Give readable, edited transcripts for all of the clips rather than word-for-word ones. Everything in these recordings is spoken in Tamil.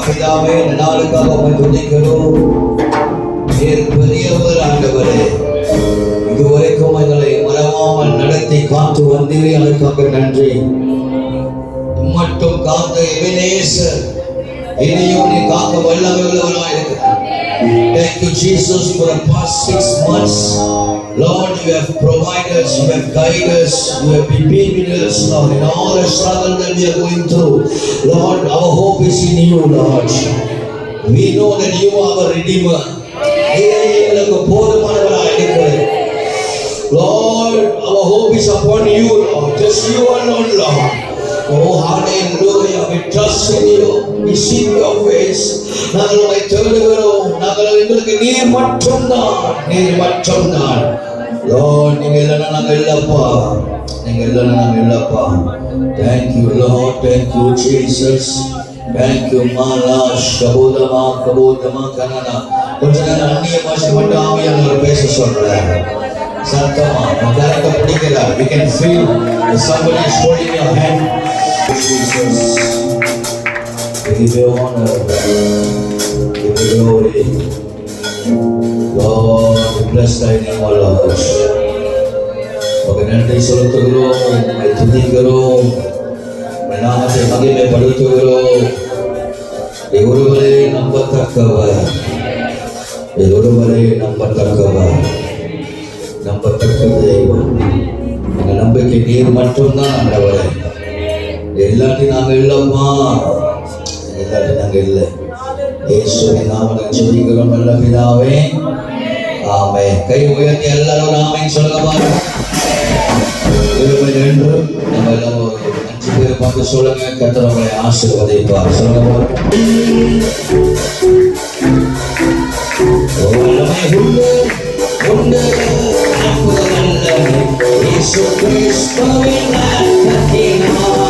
பிதாவே, இந்த நாளுக்காக உம்மை துதிக்கிறோம். நீர் பெரியவர் ஆண்டவரே. இதுவரைக்கும் எங்களை மறவாமல் நடத்தி காத்து வந்தீரே, அதற்காக நன்றி. மட்டும் காத்த எபினேசர், இனியும் நீ காக்க வல்லமை உள்ளவராய் இருக்கிறார். Thank you Jesus for the past 6 months. Lord, you have provided us, you have guided us, you have been with us, Lord, in all the struggle that we are going through. Lord, our hope is in you, Lord. We know that you are our Redeemer. Lord, our hope is upon you, Lord. Just you alone, Lord. Oh, hallelujah. We trust in you. We seek your face. நாங்கள் உம்மை தேடுகிறோம். நாங்கள் எங்களுக்கு நீர் மட்டும்தான், நீர் மட்டும்தான். Lord, நீங்க இல்லைன்னா நாங்கள் இல்லப்பா, நீங்க இல்லைன்னா நாங்கள் இல்லப்பா. Thank you, Lord. Thank you, Jesus. Thank you, Mala, Shabodama, Kabodama, Kanana. கொஞ்ச நேரம் அந்நிய பாஷை மட்டும் ஆவியானவர் பேச சொல்றேன். சத்தமா உங்களால பிடிக்கிறார். We can feel somebody is holding your hand. Jesus, give you honor, give you glory. Lord, we bless thy name, O Lord. உங்க நன்றி செலுத்துகிறோம், உம்மை துதிக்கிறோம், உம்மை நாமத்தை மகிமைப்படுத்துகிறோம். ஒருவரே நம்பத்தக்கவர், ஒருவரே நம்பத்தக்கவர், நம்பத்தக்க தெய்வம். எங்க நம்பிக்கை நீர் மட்டும்தான் ஆண்டவரே. எல்லாத்தையும் நாங்கள் இல்லம்மா, எல்லாத்தையும் நாங்கள் இல்லை. இயேசுவின் நாமத்தில் ஜெபிக்கிறோம் நல்ல பிதாவே, ஆமென். கை உயர்த்தி எல்லாரும் ஆமென் சொல்லுங்க பாருங்க. என்று நம்ம எல்லாரும் 5 பேர் பார்த்து சொல்லுங்க. கர்த்தர் உங்களை ஆசீர்வதிப்பார். சொல்லுங்க பாருங்க. உண்டு உண்டு இயேசு கிறிஸ்துவின் நாமத்தினால்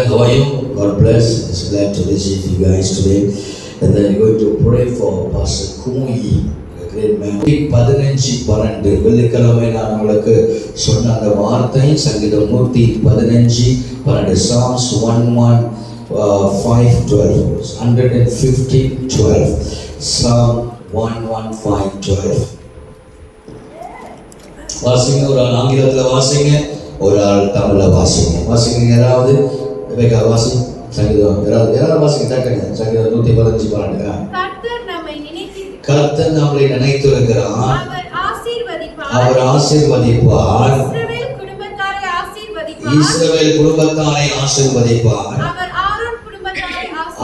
How are you? God bless. It's glad to receive you guys today. And then we're going to pray for Pastor Kumuyi, a great man. 15:12 வெள்ளிக்கிழமை நான் உங்களுக்கு சொன்ன அந்த வார்த்தை சங்கீதம் 115:12 Psalms 115:12 115:12 Psalm 115:12. வாசிங்க. ஒரு ஆள் ஆங்கிலத்தில் வாசிங்க, ஒரு ஆள் தமிழில் வாசிங்க. வாசிங்க யாராவது வாசி. சங்கீதம் யாராவது வாசிங்க. டக்குங்க சங்கீதம் 115:12. கர்த்தர் நம்மை நினைத்து கர்த்தர் நம்மளை நினைத்திருக்கிறார். அவர் ஆசீர்வதிப்பார். இஸ்ரவேல் குடும்பத்தாரை ஆசீர்வதிப்பார்.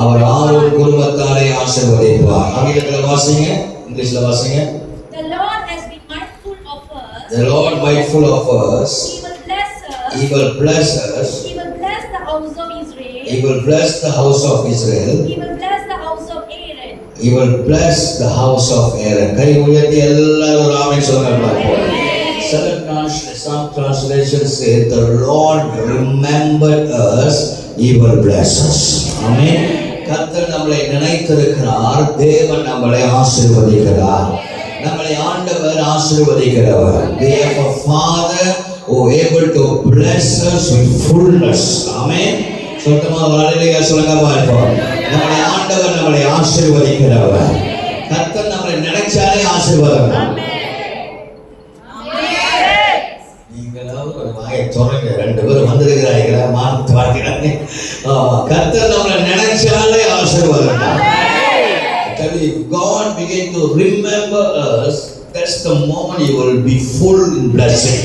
அவர் ஆரோன் குடும்பத்தாரை ஆசீர்வதிப்பார். ஆங்கிலத்துல வாசிங்க, இங்கிலீஷ்ல வாசிங்க. The Lord mindful of us. He will bless us. He will bless the house of Israel. He will bless the house of Israel. He will bless the house of Aaron. He will bless the house of Aaron. கை உயர்த்தி எல்லாரும் ஆமென் சொல்லுங்க. Some translations say the Lord remembered us. He will bless us. Amen. கர்த்தர் நம்மளை நினைத்திருக்கிறார். தேவன் நம்மளை ஆசீர்வதிக்கிறார். நம்மளை ஆண்டவர் ஆசீர்வதிக்கிறவர். We have a Father who able to bless us with fullness. Amen. சொந்தமா ஹalleluya சொல்லுங்க பாப்போம். நம்மளை ஆண்டவர் நம்மளை ஆசீர்வதிக்கிறவர். கர்த்தர் நம்மளை நினைச்சாலே ஆசீர்வாதம். ஆமென். ஆமென். நீங்களாவது ஒரு வாயை திறங்க. ரெண்டு பேரும் வந்திருக்கிறாங்க, மார்க் வாக்கிறாங்க. கர்த்தர் நம்மளை நினைச்சாலே ஆசீர்வாதம். If God begin to remember us, that's the moment you will be full in blessing.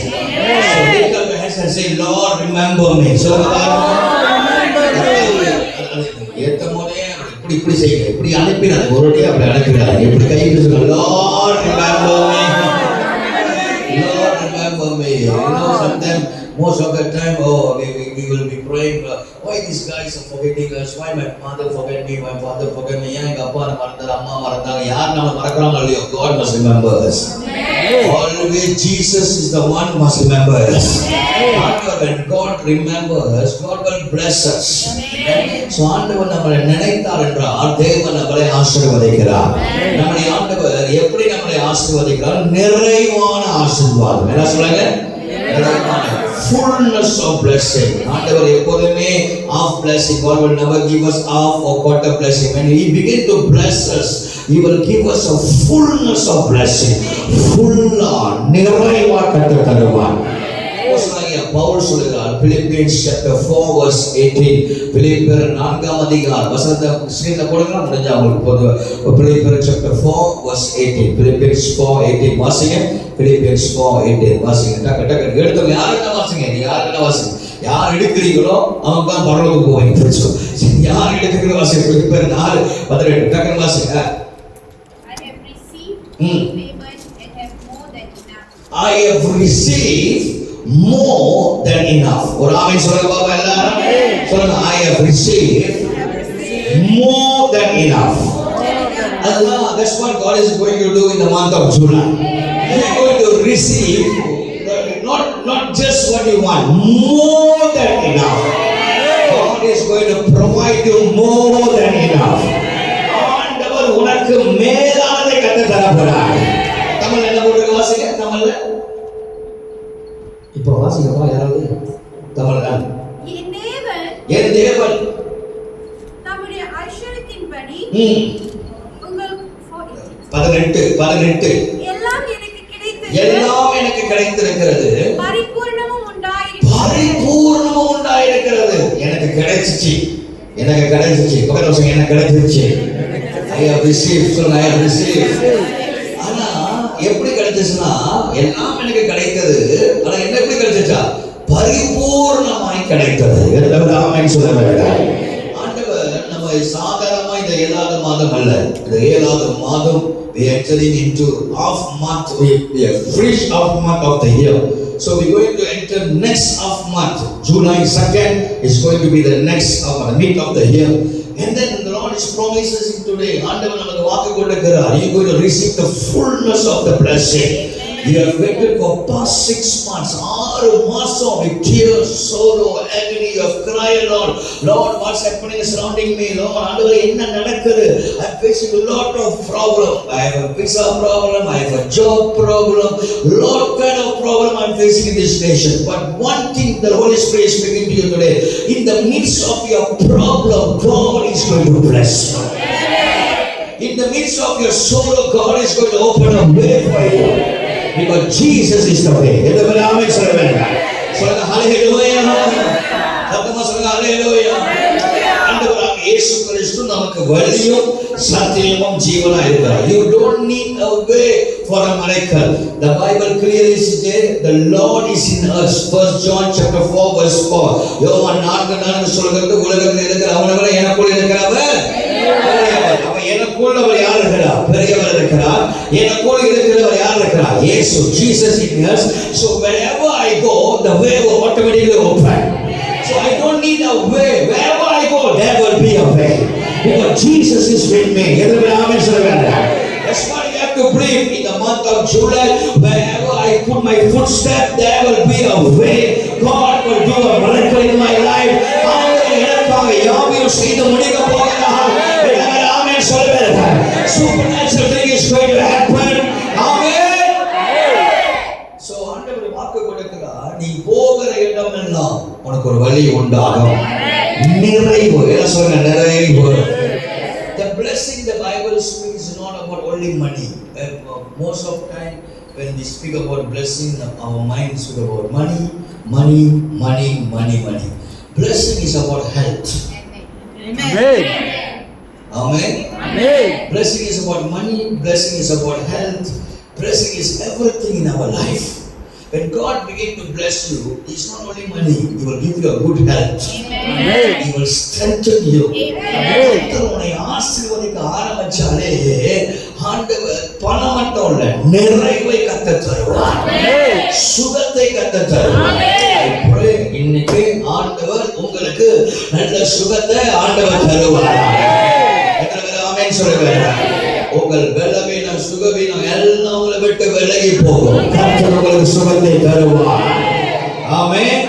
So lift up your hands and say, Lord, remember me. So ஏத்தமோனே இப்படி செய்யுங்க, இப்படி அனுப்பினாங்க, ஒருடைய அப்படி அனுப்பினாங்க, இப்படி கை பிடிச்சுங்க. Lord, remember me. Lord, remember me. You know, sometimes, most of the time, we will be praying, why these guys are forgetting us? Why my mother forget me? My father forget me? ஏன் எங்க அப்பா மறந்தாரு, அம்மா மறந்தாங்க? யார் நம்ம மறக்கறாங்க இல்லையோ? God must remember us. Always Jesus is the one who must remember us. When God remembers us, God will bless us. So ஆண்டவர் நம்மளை நினைத்தார் என்றால் தேவன் நம்மளை ஆசீர்வதிக்கிறார். நம்மளை ஆண்டவர் எப்படி நம்மளை ஆசீர்வதிக்கிறார்? நிறைவான ஆசீர்வாதம். என்ன சொல்றாங்க? Fullness of blessing. ஆண்டவர் எப்போதுமே half blessing. God will never give us half or quarter blessing. When He begin to bless us, He will give us a fullness of blessing. Full-ஆ நிறைவா கர்த்தர் தருவார். பவுல் சொல்கிறார், Philippians chapter 4 verse 18. பிலிப்பியர் 4ஆம் அதிகாரம் வசனத்தை ஸ்கிரீன்ல போடுங்க, முடிஞ்சா உங்களுக்கு போதும். Philippians chapter 4 verse 18. Philippians 4:18 வாசிங்க. Philippians 4:18 வாசிங்க. டக்கு டக்கு எடுத்து யாருன்னா வாசிங்க. நீ யாருன்னா வாசிங்க. யார் எடுக்கிறீங்களோ அவங்க தான் பரலோகத்துக்கு போவீங்க. தெரிஞ்சுக்கோ. யார் எடுக்கிறீங்களோ வாசிங்க. Philippians 4:18 டக்கு வாசிங்க. I have received more than enough. ஒரு ஆமென் சொல்லுங்க பாப்பா எல்லாரும். சொல்லுங்க, I have received more than enough. Allah, that's what God is going to do in the month of July. He is going to receive not just what you want, more than enough. God is going to provide you more than enough. ஆண்டவர் உனக்கு மேலானதை கர்த்தர் தர போறார். தமிழ்ல என்ன போடுங்க வாசிங்க. தமிழ்ல இப்போ வாசிங்கப்பா யாராவது தமிழ்ல. என் தேவன் தம்முடைய ஐஸ்வரியத்தின்படி உங்களுக்கு 18 எல்லாம் எனக்கு கிடைத்திருக்கிறது, பரிபூர்ணமும் உண்டாயிருக்கிறது. எனக்கு கிடைச்சிச்சு. பக்கத்துல சொல்லுங்க, எனக்கு கிடைச்சிருச்சு. I have received. சொல்லுங்க, I have received. ஆனா எப்படி கிடைச்சிச்சுன்னா, எல்லாம் எனக்கு கிடைத்தது. ஆனா என்ன எப்படி கிடைச்சிச்சா? பரிபூர்ணமாய் கிடைத்தது. ஆமென் சொல்லுங்க. ஆண்டவர் நம்ம சாதாரணமா இந்த 7வது மாதம் அல்ல, இந்த 7வது மாதம் we are entering into half month. We are fresh half month of the year. So we are going to enter next half month. July 2nd is going to be the next meet of the year. And then the Lord is promises today. ஆண்டவர் நமக்கு வாக்கு கொடுக்கிறார். You are going to receive the fullness of the blessing. You have waited for past 6 months, 6 மாசம் with tears, sorrow, agony. You have cried, Lord, what's happening surrounding me? Lord, ஆண்டவரே என்ன நடக்குது? I'm facing a lot of problem. I have a visa problem, I have a job problem, lot kind of problem I'm facing in this nation. But one thing the Holy Spirit is speaking to you today, in the midst of your problem, God is going to bless you. In the midst of your sorrow, God is going to open a way for you. Because Jesus is the way. எல்லாரும் ஆமென் சொல்லுங்க. சொல்லுங்க ஹalleluya. சத்தமா சொல்லுங்க ஹalleluya. ஆண்டவர் இயேசு கிறிஸ்து நமக்கு வழியும் சத்தியமும் ஜீவனா இருக்கிறார். You don't need a way for a miracle. The Bible clearly says the Lord is in us. 1 John chapter 4 verse 4. யோவான் 4:4 சொல்கிறது, உலகத்தில் இருக்கிற அவனவர எனக்குள் இருக்கிறவர் பெரியவர். அவன் எனக்குள்ளவர் யார் இருக்கிறார்? பெரியவர் இருக்கிறார். எனக்குள் இருக்கிறவர் யார் இருக்கிறார்? இயேசு. Jesus in us. So wherever I go, the way will automatically open. So I don't need a way. Wherever I go, there will be a way. Because Jesus is with me. That's why you have to believe in the month of July. Wherever I put my footstep, there will be a way. God will do a miracle in my life. Supernatural thing is going to happen. Amen. So ஆண்டவர் வாக்கு கொடுக்கிறார், நீ போகிற இடமெல்லாம் உனக்கு ஒரு வழி உண்டாகும். நிறைவு. என்ன சொல்லுங்க? நிறைவு. The blessing the Bible speaks is not about only money. Most of time when we speak about blessing, our mind speaks about money, money, money, money, money. Blessing is about health. Amen. Amen. Amen. Blessing is about money. Blessing is about health. Blessing is everything in our life. When God begins to bless you, it's not only money. He will give you a good health. Amen. He will strengthen you. Amen. உன்னை ஆசீர்வதிக்க ஆரம்பிச்சாலே ஆண்டவர் பணம் மட்டும் இல்ல, நிறைவை கத்தத் தருவார். சுகத்தை கத்தத் தருவார். இன்னைக்கு ஆண்டவர் உங்களுக்கு நல்ல சுகத்தை ஆண்டவர் தருவார். ஆமென் சொல்லுங்க. உங்கள் பலவீனம் சுகவீனம் எல்லாம் உங்களை விட்டு விலகி போகும். கர்த்தர் உங்களுக்கு சுகத்தை தருவார். ஆமென்.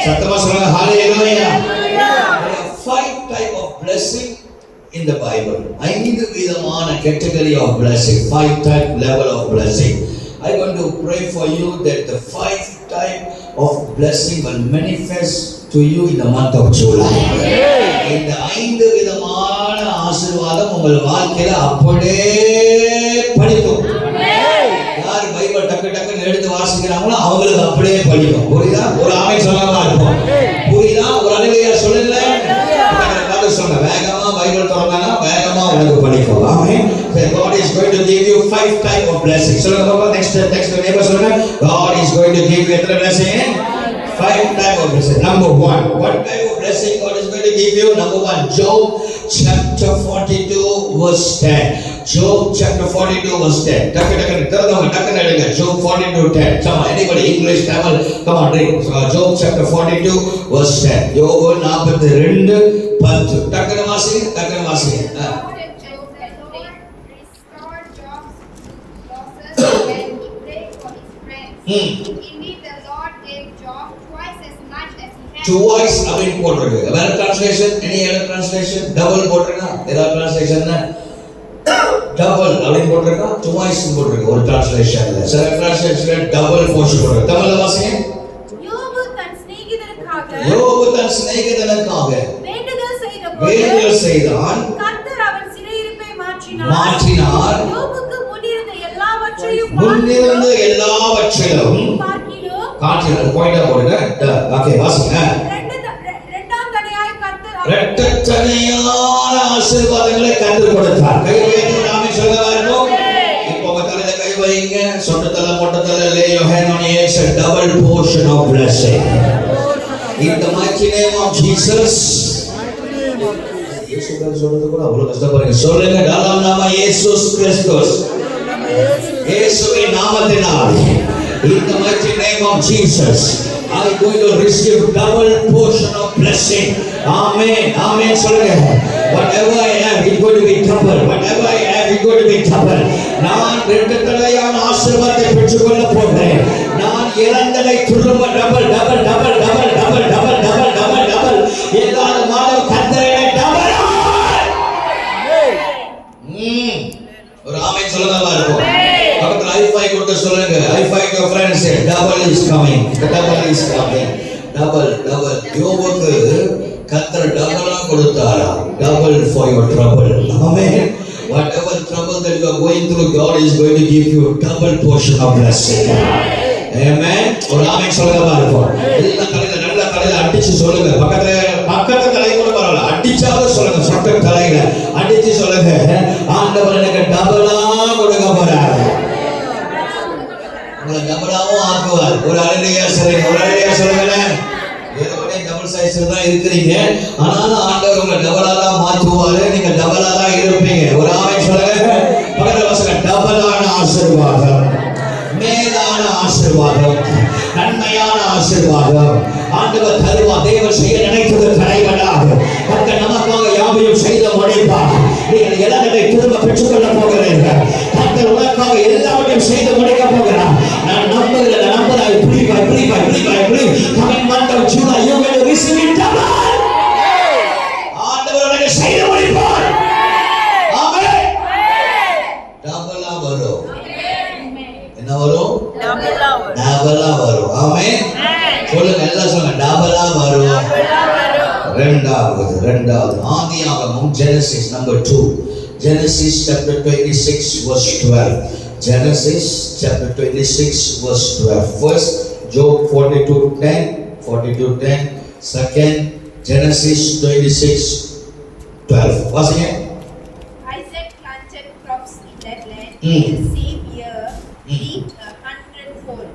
சத்தமா சொல்லுங்க. ஹalleluya. There are 5 type of blessing in the Bible. 5 விதமான category of blessing, 5 type level of blessing. I want to pray for you that the 5 type of blessing will manifest to you in the month of July. இந்த 5 விதமான ஆசீர்வாதம் உங்கள் வாழ்க்கையில அப்படியே பலிக்கும். யார் பைபிள் டக்கு டக்குன்னு எடுத்து வாசிக்கிறாங்களோ அவங்களுக்கு அப்படியே பலிக்கும். புரியுதா? ஒரு ஆமென் சொல்லாம இருக்கும். புரியுதா? ஒரு அல்லேலூயா சொல்லுங்க. எல்லாரும் சொல்லுங்க. வேகமா பைபிள் திறந்தானா வேகமா உங்களுக்கு பலிக்கும். ஆமென். God is going to give you 5 type of blessing. சொல்லுங்க பாப்பா. next neighbor சொல்லுங்க. God is going to give you a blessing. 5 type of blessing. Number 1. What type of blessing God is going to give you? Number 1, Job chapter 42 verse 10. Job chapter 42 verse 10. Takka Job 42:10. Come on, anybody English Tamil? Come on, read. Job chapter 42 verse 10. Job 42:10. Takka vaasi. Indeed, the Lord gave Job twice as much as he had. Twice அப்படின்னு போட்டிருக்கு. வேற translation, any other translation? Double போட்டிருக்கா? ஏதாவது translation double அப்படின்னு போட்டிருக்கா? twice போட்டிருக்கு ஒரு translationல. சில translationல double போட்டு போட்டிருக்கு. தமிழ்ல வாசிங்க. யோபு தன் சிநேகிதனுக்காக வேண்டுதல் செய்தான். கர்த்தர் அவன் சிறையிருப்பை மாற்றினார். யோபுக்கு முன்னிருந்த எல்லாவற்றிலும் காற்றிலும் பாயிண்டா போடுங்க. ஓகே வாசிங்க. இரட்டத்தனையான ஆசீர்வாதங்களை கர்த்தர் கொடுத்தார். கை வைத்து நாமே சொல்லுவா இருக்கோம். இப்போ உங்க தலையில கை வைங்க. சொட்டத்தல மொட்டத்தல lay your hand on your head. A double portion of blessing. In the mighty name of Jesus. இயேசுவின் சொல்றது கூட அவ்வளவு கஷ்டப்படுங்க. சொல்லுங்க. டாலாம் நாம இயேசுஸ் கிறிஸ்துஸ். இயேசுவின் நாமத்தினால். In the mighty name of Jesus. I am going to receive double portion of blessing. Amen. Amen. சொல்லுங்க. Whatever I have, it going to be double. Whatever I have, it going to be double. நான் இரட்டத்தனையான ஆசீர்வாதத்தை பெற்றுக்கொள்ள போகிறேன். நான் இழந்ததை திரும்ப double double double double double double double double double. ஏதாவது மாதம் கர்த்தரை double. ஒரு ஆமென் சொல்லுங்க இருக்கும். பக்கத்துல ஹை-ஃபை கொடுத்து சொல்லுங்க. High-five to your friends say double is coming. The double is coming. Double. யோபுக்கு கர்த்தர் டபுளா கொடுத்தாரா? Double for your trouble. Amen. Whatever trouble that you are going through, God is going to give you double portion of blessing. Amen. ஒரு ஆமென் சொல்லுங்க இருக்கும். எல்லா தலையில நல்ல தலையில அடிச்சு சொல்லுங்க. பக்கத்துல தலை கூட பரவாயில்ல. அடிச்சாலும் சொல்லுங்க. சொட்ட பக்க தலையில அடிச்சு சொல்லுங்க, ஆண்டவர் எனக்கு டபுளா கொடுக்க போறாரு. உங்களை டபுளாவும் ஆக்குவார். ஒரு அல்லேலூயா சொல்லுங்க, ஒரு அல்லேலூயா சொல்லுங்க. ஏற்கனவே டபுள் சைஸ்ல தான் இருக்கிறீங்க, ஆனாலும் ஆண்டவர் உங்களை டபுளா தான் மாற்றுவாரு. நீங்க டபுளா தான் இருப்பீங்க. ஒரு ஆமென் சொல்லுங்க. பக்கத்துல வசங்க, டபுளான ஆசீர்வாதம், மேலான ஆசீர்வாதம், நன்மையான ஆசீர்வாதம் ஆண்டவர் தருவார். தேவன் செய்ய நினைத்தது தடைபடாது. கர்த்தர் நமக்காக யாவையும் செய்து முடிப்பார். நீங்கள் எல்லாவற்றை திரும்ப பெற்றுக்கொள்ள போகிறீர்கள். கர்த்தர் உனக்காக எல்லாவற்றையும் செய்து முடிக்க போகிறார். நான் நம்புகிறேன். Coming month of July, you will receive it double. ஆண்டவர் உனக்கு செய்து முடிப்பார். ஆமென். டபுளா வரும். என்ன வரும்? டபுளா வரும். ஆமென். சொல்லுங்க, எல்லாம் சொல்லுங்க, டபுளா வரும். இரண்டாவது ஆதியாகமம் Genesis number 2. Genesis chapter 26 verse 12. Genesis chapter 26 verse 12. First Job 42:10. Second Genesis 26:12. வாசிங்க. Isaac planted crops in that land. The same year reaped 100-fold,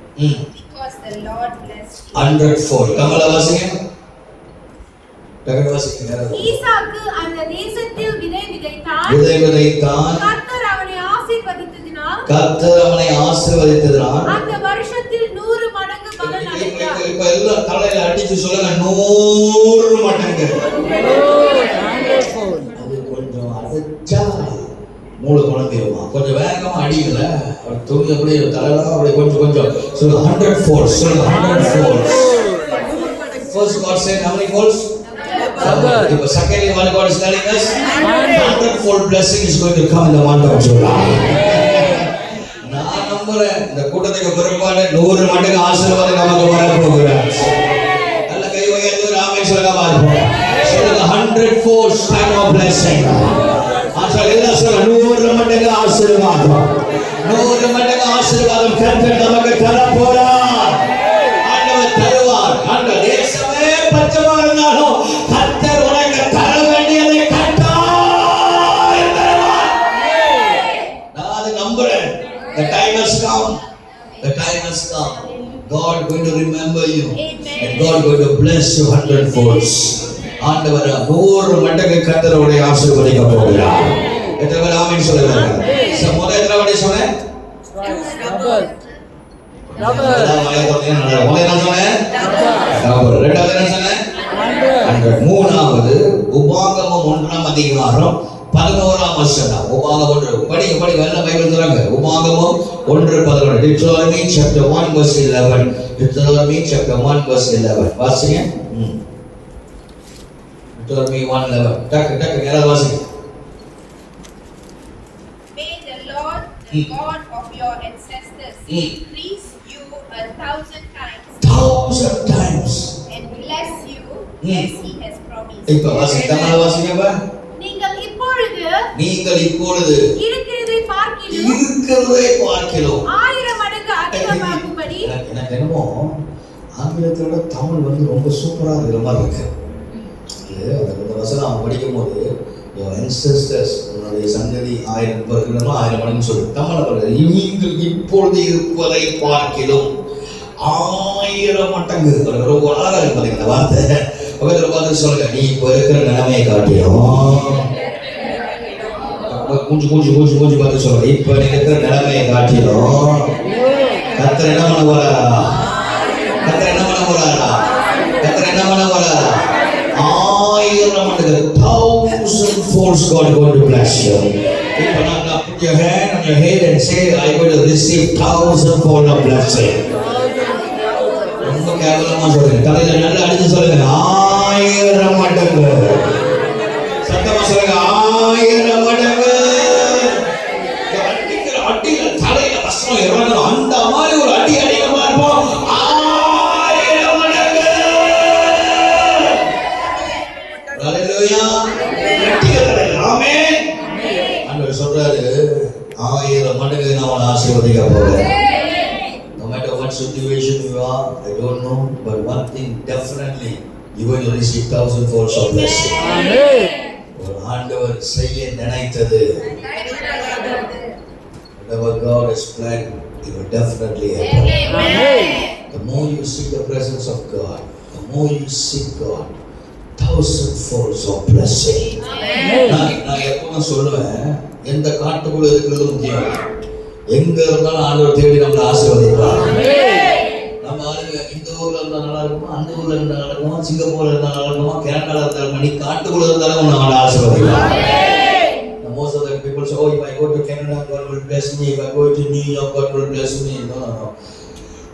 because the Lord blessed him. 100-fold. Kamala வாசிங்க. வாசிங்க. ஈசாக்கு அந்த தேசத்தில் விதை விதைத்தான். கர்த்தர் அவனை ஆசீர்வதித்ததினால் அந்த வருஷத்தில் 100 மடங்கு பலன் அடைந்தார். இப்ப எல்லாம் தலையில அடிச்சு சொல்லுங்க, 100 மடங்கு. அது கொஞ்சம் அடிச்சா மூளை குழந்தையுமா, கொஞ்சம் வேகமா அடிக்கல, துணி அப்படியே தலையெல்லாம் அப்படியே கொஞ்சம் சொல்லுங்க, 100-fold. சொல்லுங்க, 100-fold. First God said how many folds? Double. Secondly, what God is telling us, 100-fold blessing is going to come in the month of July. நான் நம்புறேன், இந்த கூட்டத்துக்கு பிற்பாடு 100 மடங்கு ஆசீர்வாதம் நமக்கு வர போகிறார். நல்ல கை உயர்த்தி ஒரு ஆமென் சொல்லுங்க பாருங்க. சொல்லுங்க, 100-fold time of blessing. ஆசீர்வாதம் சொல்லுங்க, 100 மடங்கு ஆசீர்வாதம். 100 மடங்கு ஆசீர்வாதம் கர்த்தர் நமக்கு தர போறார். ஆண்டவர் தருவார். அந்த தேசமே பச்சைமா இருந்தாலும் கர்த்தர் உனக்கு தர வேண்டியதை கட்டாயம் தருவார். நான் அதை நம்புறேன். The time has come. The time has come. God going to remember you. And God going to bless you 100-fold. ஆண்டவர் 100 மடங்கு கர்த்தருடைய ஆசீர்வதிக்க போகிறார். எத்தனை பேர் ஆமென் சொல்லுங்க? முதல்ல எத்தனை வாட்டி சொன்னேன்? டபுள். மூணாவது உபாகமம் 1ஆம் அதிகாரம் 11ஆம் வசனம். உபாகமம் படிக்க வெள்ள பைபிள் தராங்க. உபாகமம் 1:11. Deuteronomy chapter 1 verse 11. Deuteronomy chapter 1 verse 11. வாசிங்க. Deuteronomy 1:11. டக்கு நேரா வாசிங்க. May the Lord, the God of your ancestors, increase you 1,000 times. 1,000 times. And bless you as he has promised. இப்ப வாசிங்க, தமிழ வாசிங்கப்பா. நீங்கள் இப்பொழுது இருக்கிறதை பார்க்கிலும் 1000 மடங்கு அதிகமாகும்படி. எனக்கு என்னமோ ஆங்கிலத்தோட தமிழ் ரொம்ப சூப்பரா இருக்கிற மாதிரி இருக்கு. அந்த வசனம் அவன் படிக்கும் போது your ancestors, உன்னுடைய சந்ததி 1000 பேர்களும் 1000 மடங்கு சொல்லு. தமிழ்ல நீங்கள் இப்பொழுது இருப்பதை பார்க்கிலும் 1000 மடங்கு. ரொம்ப அழகா இருக்கு பாத்தீங்க இந்த வார்த்தை. பக்கத்துல பார்த்து சொல்லுங்க, நீ இப்ப இருக்கிற நிலைமையை காட்டிலும் மூஞ்சி பார்த்து சொல்லுங்க, இப்ப நீங்க இருக்கிற நிலைமையை காட்டிலும் கர்த்தர் என்ன பண்ண போறாரா? கர்த்தர் என்ன பண்ண போறாரா? 1000 மடங்கு 1,000-fold God going to bless you. If you put your hand on your head and say, I going to receive 1,000-fold of blessing. ரொம்ப கேவலமா சொல்லுங்க, தலையில நல்லா அடிச்சு சொல்லுங்க, 1000 மடங்கு. சத்தமா சொல்லுங்க, 1000 மடங்கு. அடிக்கிற அடியில தலையில வசனம் இறங்கணும், அந்த மாதிரி ஒரு அடி அடிக்கமா இருப்போம். 1000 மடங்கு. ஹalleluya. ஆமென். ஆண்டவர் சொல்றாரு, 1000 மடங்கு நான் ஆசீர்வதிக்க போறேன். No matter what situation you are, I don't know, but one thing definitely, you will receive 1,000 folds of blessing. Amen. ஆண்டவர் செய்ய நினைத்தது, whatever God has planned, it will definitely happen. The more you seek the presence of God, the more you seek God, thousandfolds of blessing. நான் எப்பவும் சொல்லுவேன், எந்த காட்டுக்குள்ள இருக்கிறது முக்கியம், எங்க இருந்தாலும் ஆண்டவர் தேடி நம்மளை ஆசீர்வதிப்பார். நம்ம ஆளுங்க இந்த ஊர்ல இருந்தா நல்லா இருக்குமா, அந்த ஊர்ல இருந்தா நல்லா இருக்குமா, சிங்கப்பூர்ல இருந்தா நல்லா இருக்குமா, கனடால இருந்தாலும் நீ காட்டுக்குள்ள இருந்தாலும் உன்னை ஆண்டு ஆசீர்வதிப்பார். Most of the people say, oh, if I go to Canada, God will bless me. If I go to New York, God will bless me. No.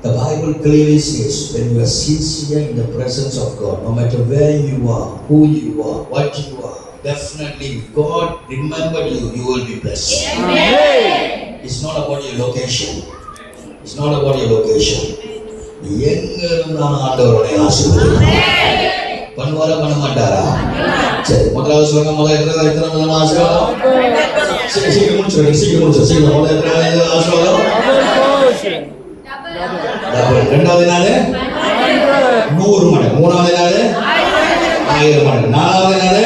The Bible clearly says, when you are sincere in the presence of God, no matter where you are, who you are, what you are, definitely if God remembered you, you will be blessed. It's not about your location. It's not about your location. எங்க இருந்தாலும் ஆண்டவருடைய ஆசீர்வாதம் பண்ணுவாரா பண்ண மாட்டாரா? சரி, முதலாவது சொல்லுங்க. முதல்ல எத்தனை விதமான ஆசீர்வாதம்? சீக்கிரம் முடிச்சு சீக்கிரம் முதல்ல எத்தனை ஆசீர்வாதம்? ரெண்டாவது நாள் 100 மடங்கு, மூணாவது நாள் 1000 மடங்கு, நாலாவது நாள்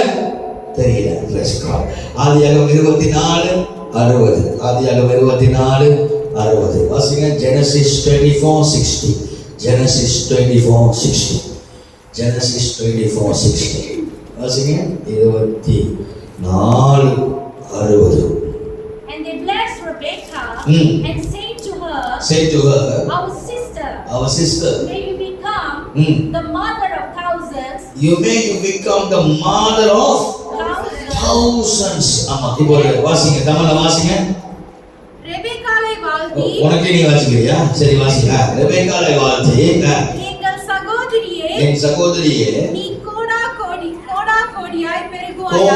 தெரியல. ஆதியாகமம் 24:60. ஆதியாகமம் 24:60. வாசிங்க. Genesis 24:60. Genesis 24:60. Genesis 24:60. வாசிங்க. 24:60. And they blessed Rebekah and said to her, our sister, may you become the mother of thousands. You become the mother of thousands. ஆமா, இப்போ வாசிங்க, தமிழ்ல வாசிங்க. ரெபெக்காளை வாழ்த்தி, உனக்கு நீ வாசிக்கிறியா? சரி வாசிங்க. ரெபெக்காளை வாழ்த்தி, என் சகோதரியே நீ கோடா கோடியாய் பெருகுவாய்.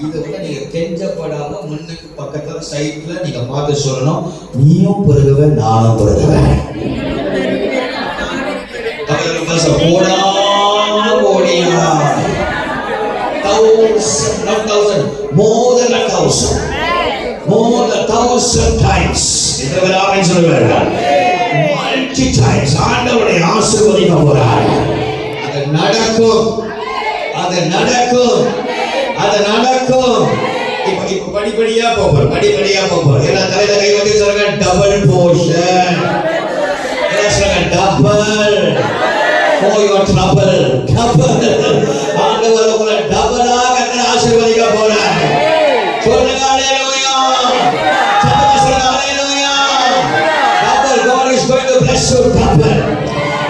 இத வந்து நீங்க கெஞ்சப்படாம முன்னுக்கு பக்கத்துல சைடுல நீங்க பார்த்து சொல்லணும், நீயும் பெருகுவே நானும் பெருகுவேன். தமிழ்ல பேச கோடா கோடியா, more than 1,000 times. இதுவரை ஆமென் சொல்லுவாங்க. multi times ஆண்டவருடைய ஆசீர்வாதம் போறார். அது நடக்கும். இப்ப படிப்படியா போறோம். எல்லாம் தலையில கை வச்சு சொல்லுங்க, டபுள் போர்ஷன். எல்லாம் சொல்லுங்க, டபுள் for your trouble. ஆண்டவர் உங்களை டபுளா கர்த்தர் ஆசீர்வதிக்க போறார். சொல்லுங்க ஹalleluya. சொல்லுங்க ஹalleluya. Double, God is going to bless you double.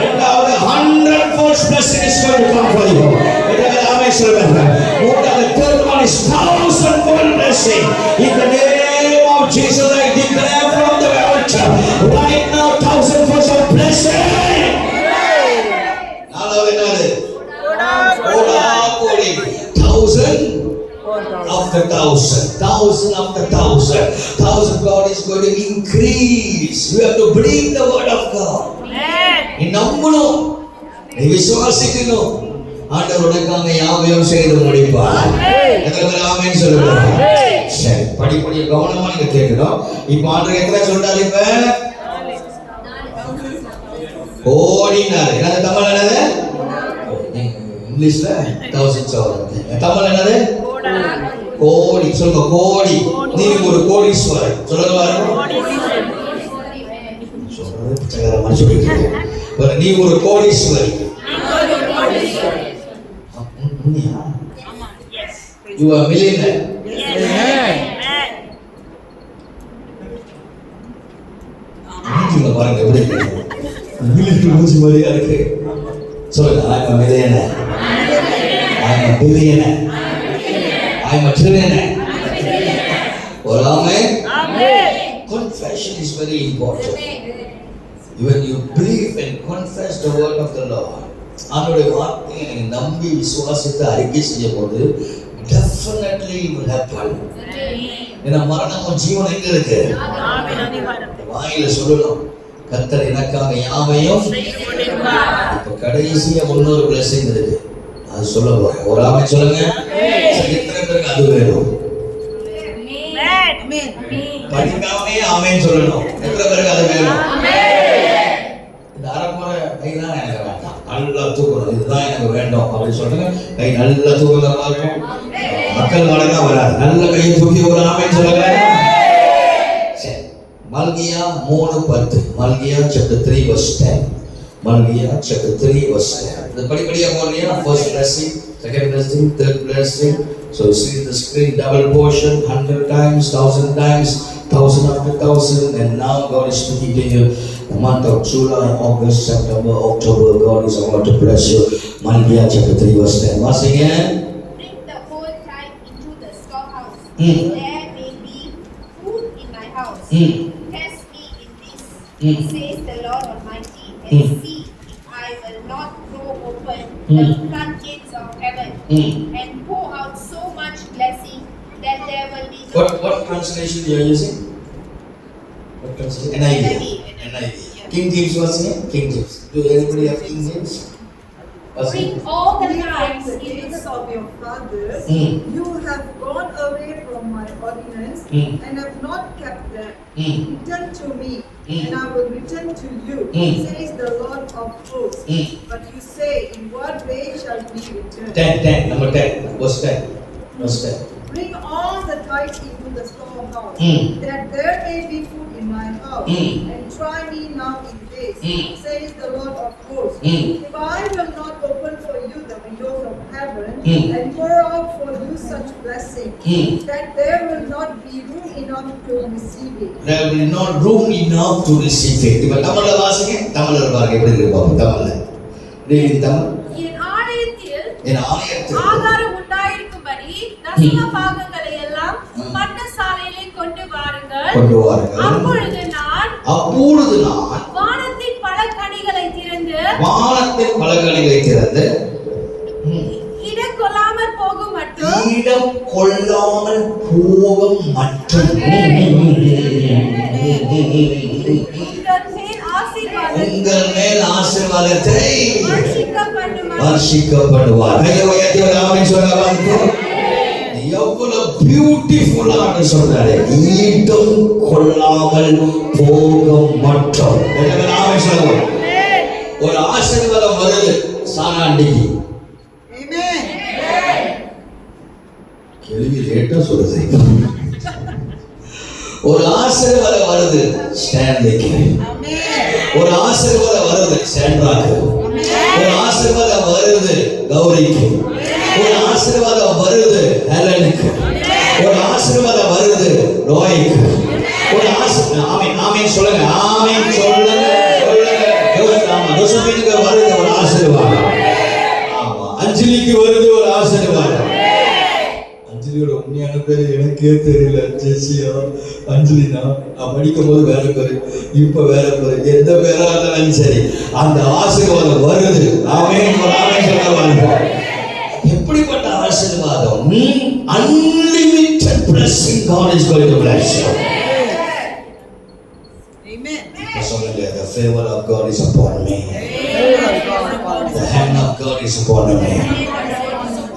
ரெண்டாவது 100-fold blessing is going to come for you. இதெல்லாம் ஆமென் சொல்லுங்க. மூன்றாவது third one is 1,000-fold blessing. In the name of Jesus I declare from the altar right now 1,000-fold of blessing. நாலாவது என்னது? கோடி. 1,000 after 1,000. 1,000 after 1,000. 1,000 God is going to increase. You have to believe the word of God. நீ நம்பணும், நீ விசுவாசிக்கணும். ஆண்டவர் உனக்காக யாவையும் செய்து முடிப்பார். எத்தனை ஆமென் சொல்லுங்க. சரி, படிப்படியா கவனமா நீங்க கேட்கணும். இப்ப ஆண்டவர் எத்தனை சொல்றாரு? இப்ப கோடினாரு. என்னது தமிழ்ல என்னது? இங்கிலீஷ்ல 1000 சொல்றாங்க. தமிழ்ல என்னது? கோடி. சொல்லுங்க, கோடி. நீ ஒரு கோடீஸ்வரன். சொல்லுங்க பாருங்க. சொல்றது பிச்சைக்கார மாதிரி சொல்லிட்டு. நீ ஒரு கோடீஸ்வரி. You are millionaire. நீங்க பாருங்க எப்படி இருக்கு. இங்கிலீஷ்ல மூஞ்சி மாதிரியா இருக்கு. சொல்லுங்க, I am a millionaire. I am a billionaire. I am a trillionaire. Or amen? Confession is very important. When you believe and confess the word of the Lord, அவருடைய வார்த்தையை நம்பி விசுவாசித்து அறிக்கை செய்யும் போது definitely it will happen. ஏன்னா மரணமும் ஜீவன் எங்க இருக்கு? வாயில சொல்லணும், கர்த்தர் எனக்காக யாவையும். இப்ப கடைசியா இன்னொரு blessing இருக்கு, அது சொல்ல போறேன். ஒரு ஆமென் சொல்லுங்க. எத்தனை பேருக்கு அது வேணும்? படிக்காமே ஆமென் சொல்லணும். எத்தனை பேருக்கு அது வேணும்? இந்த அரைக்குறை கைதான் எனக்கு வேண்டாம். நல்லா தூக்கணும், இதுதான் எனக்கு வேண்டும் அப்படின்னு சொல்லுங்க. கை நல்லா தூக்கமா இருக்கும். மக்கள் வழங்க வராது. நல்ல கையை தூக்கி ஒரு ஆமென் சொல்லுங்க. சரி, மல்கியா 3:10. மல்கியா chapter 3 verse 10. மல்கியா chapter 3 verse 10. இது படிப்படியா போறீங்க. First blessing, second blessing, third blessing. So you see the screen, double portion, 100 times, 1000 times, 1000 after 1000, and now God is speaking to you. The month of July, August, September, October, God is about to bless you. Micah chapter 3 verse 10. Once again, bring the whole tithe into the storehouse. Mm. There may be food in my house. Test me in this, says the Lord Almighty, and see if I will not throw open the floodgates of heaven and pour out so much blessing that there will be no what translation you are using? What translation? NIV. King James was here. King James. Do anybody have King James? Bring all the tithes the into days the of your fathers, you have gone away from my ordinance and have not kept them. Return to me, and I will return to you, says the Lord of hosts. But you say, in what way shall we return? 10, number 10, verse 10. Verse 10. Bring all the tithes into the storehouse, that there may be food in my house, and try me now in this, says the Lord of hosts. If I will not open for you the windows of heaven, and pour out for you such blessing, that there will not be room enough to receive it. There will be not room enough to receive it. இப்ப தமிழ்ல வாசிங்க. தமிழ்ல பாருங்க எப்படி இருக்கு பாருங்க. தமிழ்ல ரீடிங் தமிழ். என் ஆலயத்தில் ஆகாரம் உண்டாயிருக்கும்படி தசம பாகங்களை எல்லாம் பண்டசாலையிலே கொண்டு வாருங்கள். அப்பொழுது நான் வானத்தின் பலகணிகளை திறந்து இடம் கொள்ளாமல் போகும் மட்டும் உங்கள் மேல் ஆசீர்வாதத்தை வர்ஷிக்கப்படுவார். எவ்வளவு பியூட்டிஃபுல்லான சொல்றாரு. ஈட்டம் கொள்ளாமல் போகும் மட்டும். ஒரு ஆசீர்வாதம் வருது சாராண்டிக்கு. கேள்வி லேட்டா சொல்லுது. ஒரு ஆசீர்வாதம் வருது ஸ்டான்லிக்கு. ஒரு ஆசீர்வாதம் வருது சாண்ட்ராக்கு. ஒரு ஆசீர்வாதம் வருது கௌரிக்கு. ஒரு ஆசீர்வாதம் வருது ஹெலனுக்கு. ஒரு ஆசீர்வாதம் வருது ரோய்க்கு. ஒரு ஆமென் ஆமென் சொல்லுங்க. ஆமென் சொல்லுங்க. ஜோசபினுக்கு வருது ஒரு ஆசீர்வாதம். ஆமா, அஞ்சலிக்கு வருது ஒரு ஆசீர்வாதம். அஞ்சலியோட உண்மையான பேரு எனக்கே தெரியல. ஜெசியா அஞ்சலினா நான் படிக்கும் போது வேற பேரு, இப்ப வேற பேரு. எந்த பேரா இருந்தாலும் சரி அந்த ஆசீர்வாதம் வருது. ஆமென் ஆமென் சொல்லுவாங்க. எப்படிப்பட்ட ஆசீர்வாதம்? Unlimited blessing God is going to bless you. Amen. The favor of God is upon me. The hand of God is upon me.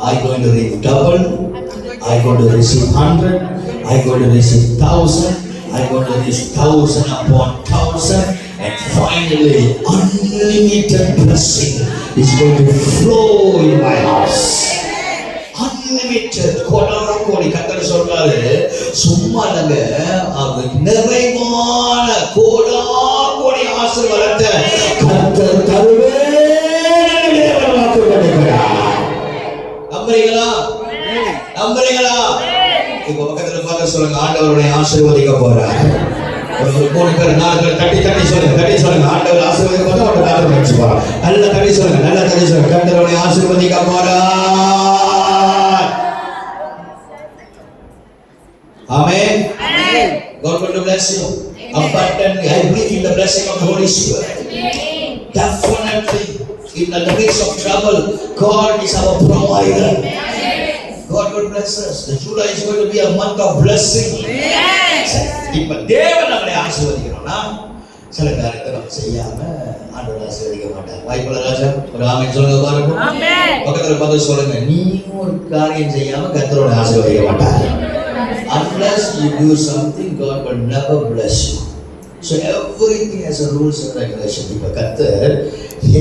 I going to receive double. I going to receive 100. I going to receive 1000. I going to receive 1000 upon 1000. And finally, unlimited blessing is going to flow in my house. Unlimited. கோடி கர்த்தர் சொல்றாரு, சும்மா இல்லங்க, அது நிறைவான கோடி ஆசீர்வாதத்தை கர்த்தர் தருவேன். நம்புறீங்களா? நம்புறீங்களா? இப்ப பக்கத்துல பார்த்து சொல்லுங்க, ஆண்டவருடைய ஆசீர்வதிக்க போறார். ஒரு 3 பேர் 4 பேர் தட்டி சொல்லுங்க. ஆண்டவர் ஆசீர்வதிக்க போறா. அவரோட காரணம் வச்சு போறா. நல்லா தட்டி சொல்லுங்க. கர்த்தருடைய ஆசீர்வதிக்க போறார். Amen. God going to bless you abundantly. I believe in the blessing of the Holy Spirit. Definitely in the days of trouble, God is our provider. God will bless us. The July is going to be a month of blessing. இப்ப தேவன் நம்மளை ஆசீர்வதிக்கணும்னா சில காரியத்தை நம்ம செய்யாம ஆண்டவர் ஆசீர்வதிக்க மாட்டார். வாய்ப்புள்ள ராஜா ஒரு ஆமென் சொல்லுங்க பாருங்க. பக்கத்துல பார்த்து சொல்லுங்க, நீ ஒரு காரியம் செய்யாம கர்த்தரோட ஆசீர்வதிக்க மாட்டார். Unless you do something, God will never bless you. So everything has a rules and regulation. இப்ப கர்த்தர்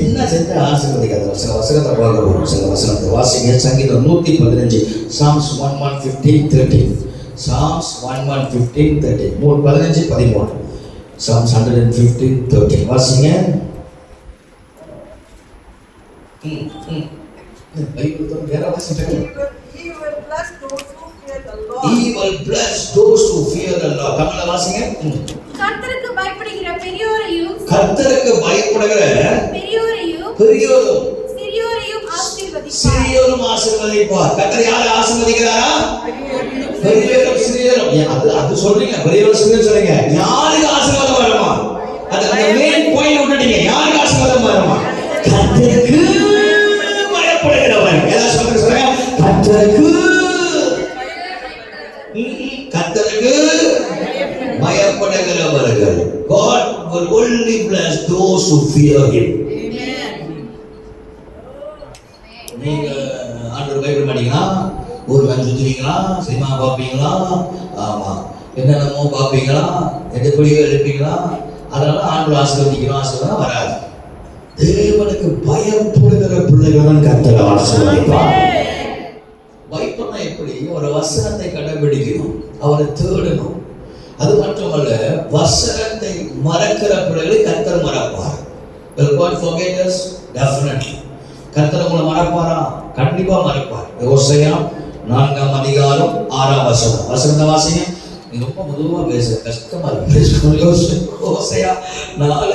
என்ன செஞ்ச ஆசீர்வதிக்காத சில வசனத்தை பார்க்க போறோம். சில வசனத்தை வாசிங்க. சங்கீதம் 115 Psalms 115:13 Psalms 115:13 15:13 Psalms 115:13 வாசிங்க. பைபிள் வேற வாசிங்க. He will bless those who fear the Lord. He will bless those who fear the Lord. தமிழ்ல வாசிங்க. கர்த்தருக்கு பயப்படுகிற பெரியோரையும் கர்த்தருக்கு பயப்படுகிற பெரியோரையும் சிறியோரையும் ஆசீர்வதிப்பார். கர்த்தர் யாரை ஆசீர்வதிக்கிறாரா? பெரியவரும் சிறியவரும். அது சொல்றீங்க, பெரியவரும் சிறியவரும் சொல்றீங்க. யாருக்கு ஆசீர்வாதம் வருமா? அது அந்த மெயின் பாயிண்ட் விட்டுட்டீங்க. யாருக்கு ஆசீர்வாதம் வருமா? கர்த்தருக்கு பயப்படுகிறவர். ஏதாவது சொல்லுங்க. கர்த்தருக்கு பயப்படுகிறவர்கள். God will only bless those who fear Him. நீங்க ஆண்டவர் பைபிள் படிங்களா, ஒரு வேலை சுத்துவீங்களா, சினிமா பார்ப்பீங்களா, ஆமா என்னென்னமோ பார்ப்பீங்களா, எதுபடியோ எழுப்பீங்களா, அதனால ஆண்டவர் ஆசீர்வதிக்கிறோம் வராது. தேவனுக்கு பயப்படுகிற பிள்ளைகளுடன் கர்த்தர் ஆசீர்வதிப்பார். பயப்படனா எப்படி? ஒரு வசனத்தை கடைபிடிக்கணும், அவரை தேடணும். அது மட்டுமல்ல, வசனத்தை மறக்கிற பிள்ளைகளை கர்த்தர் மறப்பார். Will God forget us? Definitely. கர்த்தர் உங்களை மறப்பாரா? கண்டிப்பா மறப்பார். யோசேயா 4ஆம் அதிகாரம் 6ஆம் வசனம். வசனத்தை வாசிங்க. நீ ரொம்ப மெதுவா பேச கஷ்டமா இருக்கு. யோசேயா 4:6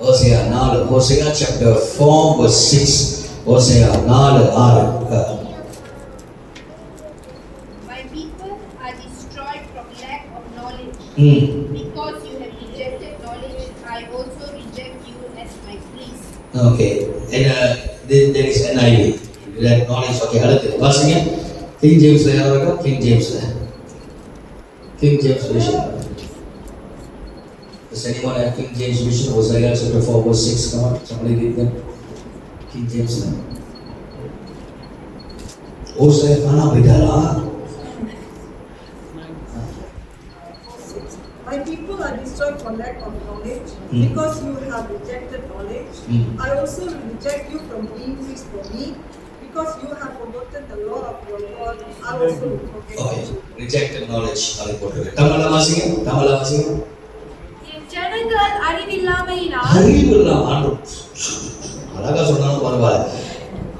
Hosea chapter 4:6 Hosea 4:6 My people are destroyed from lack of knowledge. Because you have rejected knowledge, I also reject you as my priest. Okay, and there is NIV. That knowledge. Okay, அடுத்து வாசிங்க. King James யாரா? King James version. Does anyone have King James version? Hosea chapter 4:6. Come on, somebody read them. King James. Hosea kana bidala. My people are destroyed for lack of knowledge. Because you have rejected knowledge, I also will reject you from being priest for me. Because you have forgotten the law of your God, I also will forget you. Rejected knowledge. அதை போட்டுருங்க. தமிழ்ல வாசிங்க. என் ஜனங்கள் அறிவில்லாமையினால் அழகா சொன்னாலும் பரவாயில்ல.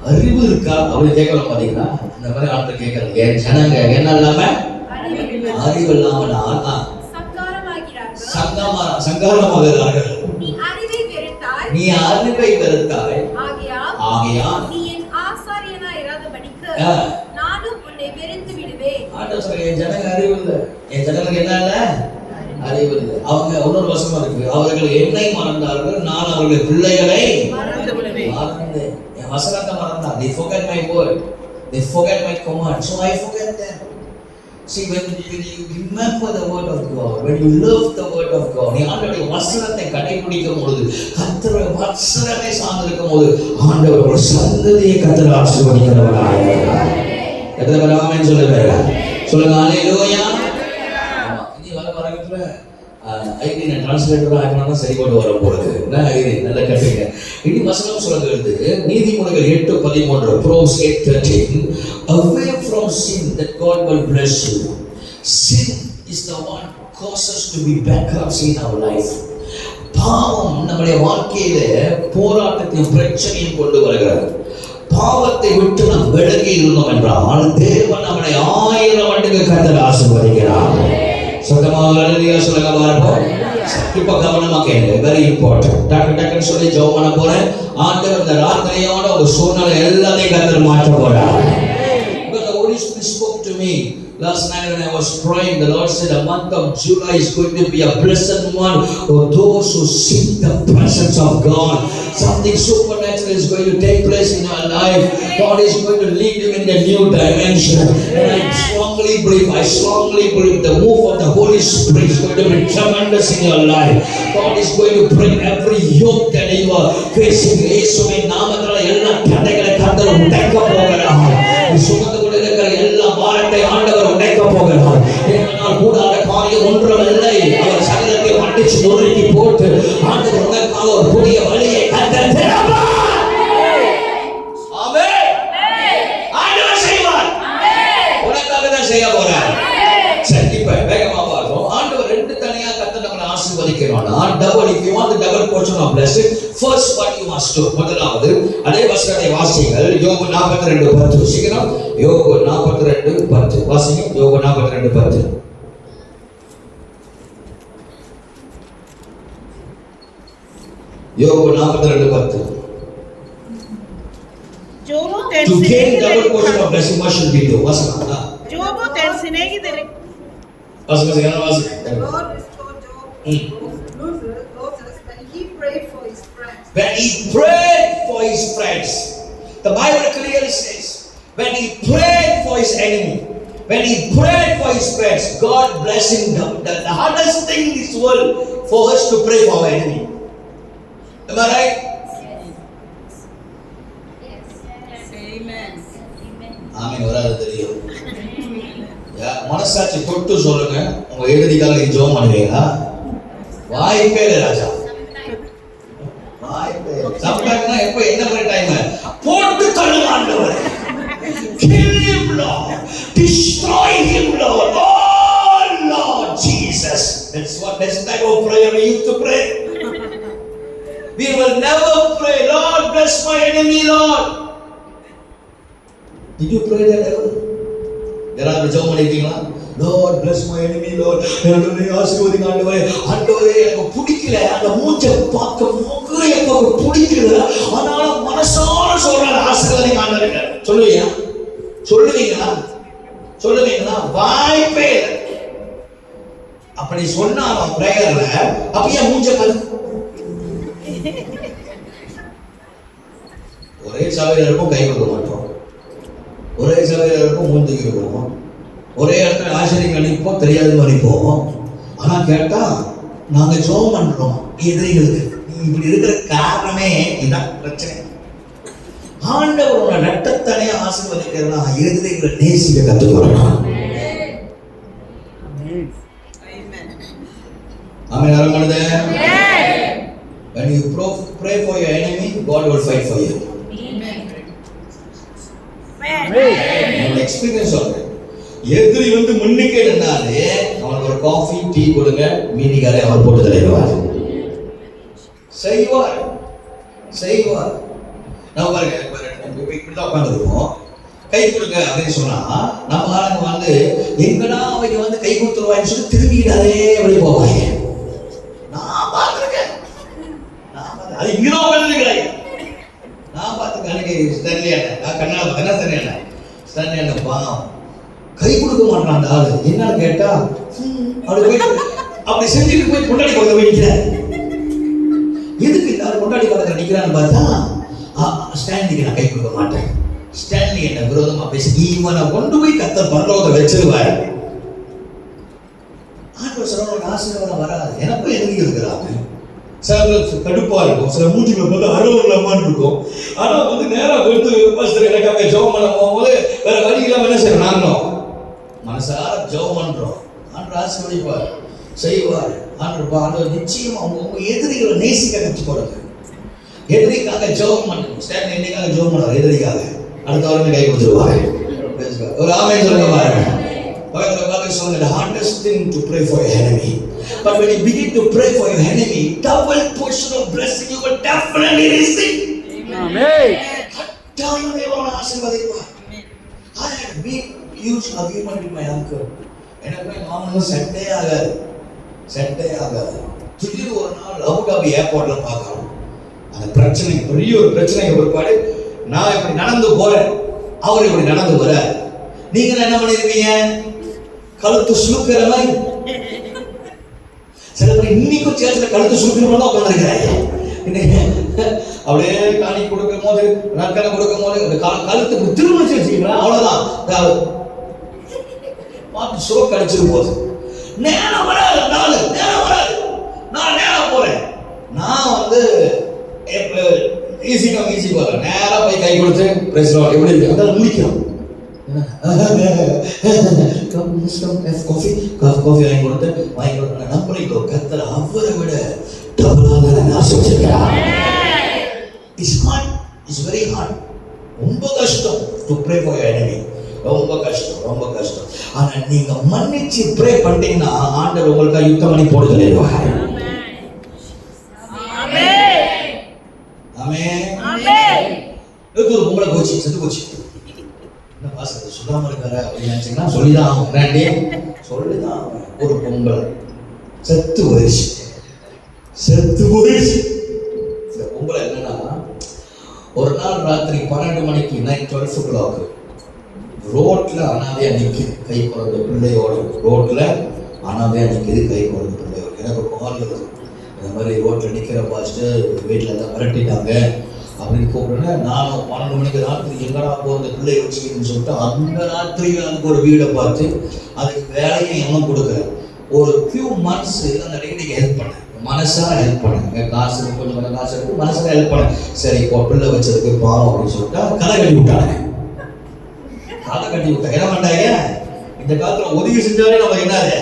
அறிவு இருக்கா அப்படி கேட்கலாம். பாத்தீங்கன்னா இந்த மாதிரி ஆண்டு கேட்கலாம். என் ஜனங்க என்ன இல்லாம அறிவு இல்லாம சங்காரமாகிறார்கள். நீ அறிவை வெறுத்தாய். ஆகையால் நீ என் ஆசாரியனாய் இராதபடிக்கு நானும் உன்னை வெறுத்து விடுவேன். ஆண்டவர் சொல்றார், என் ஜனங்க அறிவு இல்லை. என் ஜனங்களுக்கு என்ன இல்ல? அறிவு இல்லை. அவங்க இன்னொரு வசனம் இருக்கு. அவர்கள் என்னை மறந்தார்கள், நான் அவர்கள் பிள்ளைகளை மறந்தேன். என் வசனத்தை மறந்தார். They forget my word. They forget my command. So I forget them. See, when you remember the word of God, when you love the word of God, நீ ஆண்டவருடைய வசனத்தை கடைபிடிக்கும் பொழுது, கர்த்தருடைய வசனமே சார்ந்திருக்கும் போது, ஆண்டவர் ஒரு சந்ததியை கர்த்தர் ஆசீர்வதிக்கிறவராக இருக்கிறார். எத்தனை பேர் ஆமென் சொல்லுங்க? ஹalleluya. இனி வரத்துல ஐடின டிரான்ஸ்லேட்டரா ஆகணும்னா சரி கொண்டு வர போறது. என்ன ஐடி நல்ல கட்டுங்க. இனி வசனம் சொல்றது நீதிமொழிகள் 8:13 Proverbs 8:13 Away from sin that God will bless you. Sin is the one causes to be bankruptcy in our life. பாவம் நம்முடைய வாழ்க்கையில போராட்டத்தையும் பிரச்சனையும் கொண்டு வருகிறது. பாவத்தை விட்டு நாம் விலகி இருந்தோம் என்றால் தேவன் நம்மை 1000 ஆண்டுகள் கர்த்தர் ஆசீர்வதிக்கிறார். சொந்தமாக அல்லேலூயா சொல்லுங்க பாருங்க. இப்ப கவனமா கேளுங்க. Very important. டக்கு சொல்லி ஜெபம் பண்ண போறேன். ஆண்டவர் இந்த ராத்திரியோட ஒரு சூழ்நிலை எல்லாத்தையும் கர்த்தர் மாற்ற போறார். Because the Holy Spirit spoke to me last night when I was praying. The Lord said the month of July is going to be a blessed one for those who seek the presence of God. Something supernatural is going to take place in your life. God is going to lead you in the new dimension. And I strongly believe the move of the Holy Spirit is going to be tremendous in your life. God is going to bring every yoke that you are facing. இயேசுவின் நாமத்தில் எல்லா தடைகளை கர்த்தர் உடைக்க போகிறார். சுமந்து கொண்டிருக்கிற எல்லா பாரத்தை ஆண்டவர் உடைக்க போகிறார். என்னால் கூடாத காரியம் ஒன்றுமில்லை. அவர் சகலத்தை அடிச்சு நொறுக்கி போட்டு ஆண்டவர் உனக்காக ஒரு புதிய வழியை கர்த்தர் திறப்பார். ஆமென். ஆண்டவர் செய்வார். உனக்காக தான் செய்ய போறார். சரி, இப்ப வேகமா பார்ப்போம். ஆண்டவர் ரெண்டு தனியா கர்த்தர் நம்மளை ஆசீர்வதிக்கிறானா? Double. if you want the double portion of blessing, first what you must do. முதலாவது அதே வசனத்தை வாசிங்கள். யோபு 42:10. சீக்கிரம் யோபு 42:10 வாசிங்க. யோபு 42:10. யோபு 42:10. ಜೋಬು ತನ್ನ To gain double portion of blessing, what should we do? ವಾಸನ. ಜೋಬು ತನ್ನ ಸ್ನೇಹಿತರಿಗೆ ವಾಸನ ವಾಸಿ. The Lord restored Job's losses when he prayed for his friends. When he prayed for his friends, the Bible clearly says, when he prayed for his enemy, when he prayed for his friends, God bless him. The hardest thing in this world for us to pray for our enemy. Am I right? ஆமென். வராது தெரியும். மனசாட்சி தொட்டு சொல்லுங்க, உங்க எதிரிக்காக நீ ஜெபம் பண்ணுவீங்களா? வாய்ப்பே இல்லை ராஜா. வாய்ப்பே இல்லை. சம்டைம்னா எப்ப என்ன பண்ண டைம் போட்டு தள்ளுங்க ஆண்டவரே. Kill him Lord. Destroy him Lord. Oh Lord Jesus. That's the type of prayer we used to pray. We will never pray, Lord bless my enemy Lord. Did you pray that ever? யாராவது ஜெபம் பண்ணிட்டீங்களா? Lord bless my enemy Lord. என்னை ஆசீர்வதிங்க ஆண்டவரே. ஆண்டவரே எனக்கு பிடிக்கல, அந்த மூஞ்ச பார்க்க முகரைய பார்க்க பிடிக்கல. ஆனால மனசார சொல்றேன் ஆசீர்வதிங்க ஆண்டவரே. சொல்லுவீங்களா? சொல்லுவீங்களா? சொல்லுவீங்களா? வாய்ப்பே இல்லை. அப்படி சொன்னா அவன் பிரேயர்ல அப்படியே மூஞ்ச கல் ஒரே சபையில இருக்கும், கை கொடுக்க மாட்டோம். ஒரே சபையில இருக்கும், மூஞ்சிக்கு இருக்கும். ஒரே இடத்துல ஆசிரியர்கள் அனுப்போம், தெரியாத அனுப்போம். ஆனா கேட்டா நாங்க ஜெபம் பண்றோம் எதிரிகளுக்கு. நீ இப்படி இருக்கிற காரணமே இதான் பிரச்சனை. ஆண்டவரோட நட்டத்தனே ஆசீர்வதிக்கிறதா எதிரிகளை நேசிக்க கத்துக்கணும். ஆமென். அரமனதே. When you pray for your enemy, God will fight for you. என்னோட எக்ஸ்பீரியன்ஸ் சொல்றேன். எதிரி வந்து முன்னிக்கே நின்னாலே அவனுக்கு ஒரு காஃபி டீ கொடுங்க, மீதிக்காரை அவர் போட்டு தருவார். செய்வார் செய்வார். நான் பாருங்க இப்படிதான் உட்காந்துருக்கோம். கை கொடுங்க அப்படின்னு சொன்னா நம்ம ஆளுங்க வந்து எங்கடா அவங்க வந்து கை கொடுத்துருவாங்கன்னு சொல்லி திரும்பிக்கிட்டாலே அப்படி போவாங்க. நான் பார்த்துருக்கேன். அது இங்கதான் உட்காந்துருக்கிறாங்க. நான் பார்த்துருக்கேன். அன்னைக்கு ஸ்டன்லி அண்ணன் கண்ணா என்ன ஸ்டன்லி அண்ணன் பாவம் கை கொடுக்க மாட்டான் அந்த ஆளு. என்னன்னு கேட்டா அப்படி போய் அப்படி செஞ்சுட்டு போய் பொண்டாடி பக்கத்துல போய் நிற்கிறார். எதுக்கு இந்த ஆள் பொண்டாடி பக்கத்துல நிற்கிறான்னு பார்த்தா ஸ்டான்லிக்கு நான் கை கொடுக்க மாட்டேன். ஸ்டான்லி என்ன விரோதமா பேசி இவனை கொண்டு போய் கர்த்தர் பரலோகத்தை வச்சிருவார். ஆண்டவர் சொல்றவங்க ஆசீர்வாதம் வராது. எனக்கும் எதிரி இருக்கிறாங்க. சில கடுப்பா இருக்கும், சில மூஞ்சிகளை பார்த்து அருவலாமான்னு இருக்கும். ஆனா வந்து நேரா வந்து பாஸ்டர் எனக்காக ஜெபம் பண்ண போகும்போது வேற வழி இல்லாம என்ன செய்யறோம்? நாங்களும் மனசார ஜெபம் பண்றோம். ஆண்டவர் ஆசீர்வதிப்பார், செய்வார். ஆண்டவர் நிச்சயமா உங்க எதிரிகளை நேசிக்க கற்றுக் கொடுங்க. எதிரிக்காக ஜெபம் பண்ணணும். ஸ்டாண்ட் என்னைக்காக ஜெபம் பண்ணுவார் எதிரிக்காக. அடுத்த வாரமே கை கொடுத்துருவாரு. ஒரு ஆமென் சொல்லுங்க பாருங்க. The hardest thing to pray for your enemy, but when you begin to pray for your enemy, double portion of blessing you will definitely receive. Amen. கட்டாயமே ஒரு ஆசீர்வாதம். I had a big huge argument with my uncle. எனக்கு மாமனும் செட்டே ஆகாது. திடீர்னு ஒரு நாள் அபுதாபி ஏர்போர்ட்ல பார்க்கறோம். அந்த பிரச்சனை பெரிய ஒரு பிரச்சனைக்கு ஒருபாடு நான் இப்படி நடந்து போறேன், அவர் இப்படி நடந்து வர. நீங்க என்ன பண்ணிருப்பீங்க? கழுத்து சுழுக்கிற மாதிரி. சில பேர் இன்னைக்கும் சேர்த்துல கழுத்து சுழுக்கிற மாதிரி தான் உட்காந்துருக்கிறாங்க. அப்படியே காணி கொடுக்கும் போது நற்கனை கொடுக்கும் போது கழுத்துக்கு திருமணம் வச்சுக்கீங்களா? அவ்வளவுதான் பார்த்து சுரக்க அடிச்சிரு போது நேரம் வராது. நேரம் வராது. நான் நேரம் போறேன். நான் வந்து ஈஸி போறேன். நேரம் போய் கை கொடுத்து பேசுறோம். எப்படி இருக்கு அதான் முடிக்கிறோம். காஃபி வாங்கி கொடுத்து நம்புறீங்களோ கர்த்தர் அவரை விட டபுளாக ஆசீர்வதிக்கிறார். It's hard. It's very hard. ரொம்ப கஷ்டம் to pray for your enemy. ரொம்ப கஷ்டம். ஆனா நீங்க மன்னிச்சு ப்ரே பண்ணீங்கன்னா ஆண்டவர் உங்களுக்கு யுத்தம் பண்ணி போட சொல்லிடுவார். ஆமென். இது ஒரு பொம்பளை போச்சு, செத்து போச்சு. என்ன பாஸ்டர் சொல்லாம இருக்காரு அப்படின்னு நினைச்சீங்கன்னா சொல்லிதான் ஆகும். சொல்லிதான் ஒரு பொம்பளை செத்து போயிடுச்சு. இந்த பொம்பளை என்னன்னா ஒரு நாள் ராத்திரி 12 மணிக்கு நைட் 12 o'clock ரோட்ல அனாதையா நிக்குது கை குழந்தை பிள்ளையோட. ரோட்ல அனாதையா நிக்குது கை குழந்தை பிள்ளையோட. எனக்கு கால் வருது, இந்த மாதிரி ரோட்ல நிக்கிற பாஸ்டர் வீட்டில் எல்லாம் மிரட்டிட்டாங்க அப்படின்னு கூப்பிடுறேன். நானும் 12 மணிக்கு ராத்திரி எங்கடா போகிற பிள்ளையை வச்சுக்கின்னு சொல்லிட்டு அந்த ராத்திரியில் அதுக்கு ஒரு வீடை பார்த்து அதுக்கு வேலையை எவனும் கொடுக்குறேன். ஒரு ஃபியூ மந்த்ஸ் அந்த லேடிக்கு ஹெல்ப் பண்ணேன், மனசார ஹெல்ப் பண்ணேன். காசு கொஞ்சம் காசு எடுத்து மனசார ஹெல்ப் பண்ணேன். சரி இப்போ பிள்ளை வச்சதுக்கு பாவம் அப்படின்னு சொல்லிட்டு கதை கட்டி விட்டாங்க. என்ன பண்ணாங்க, இந்த காலத்துல உதவி செஞ்சாலே நம்ம என்னது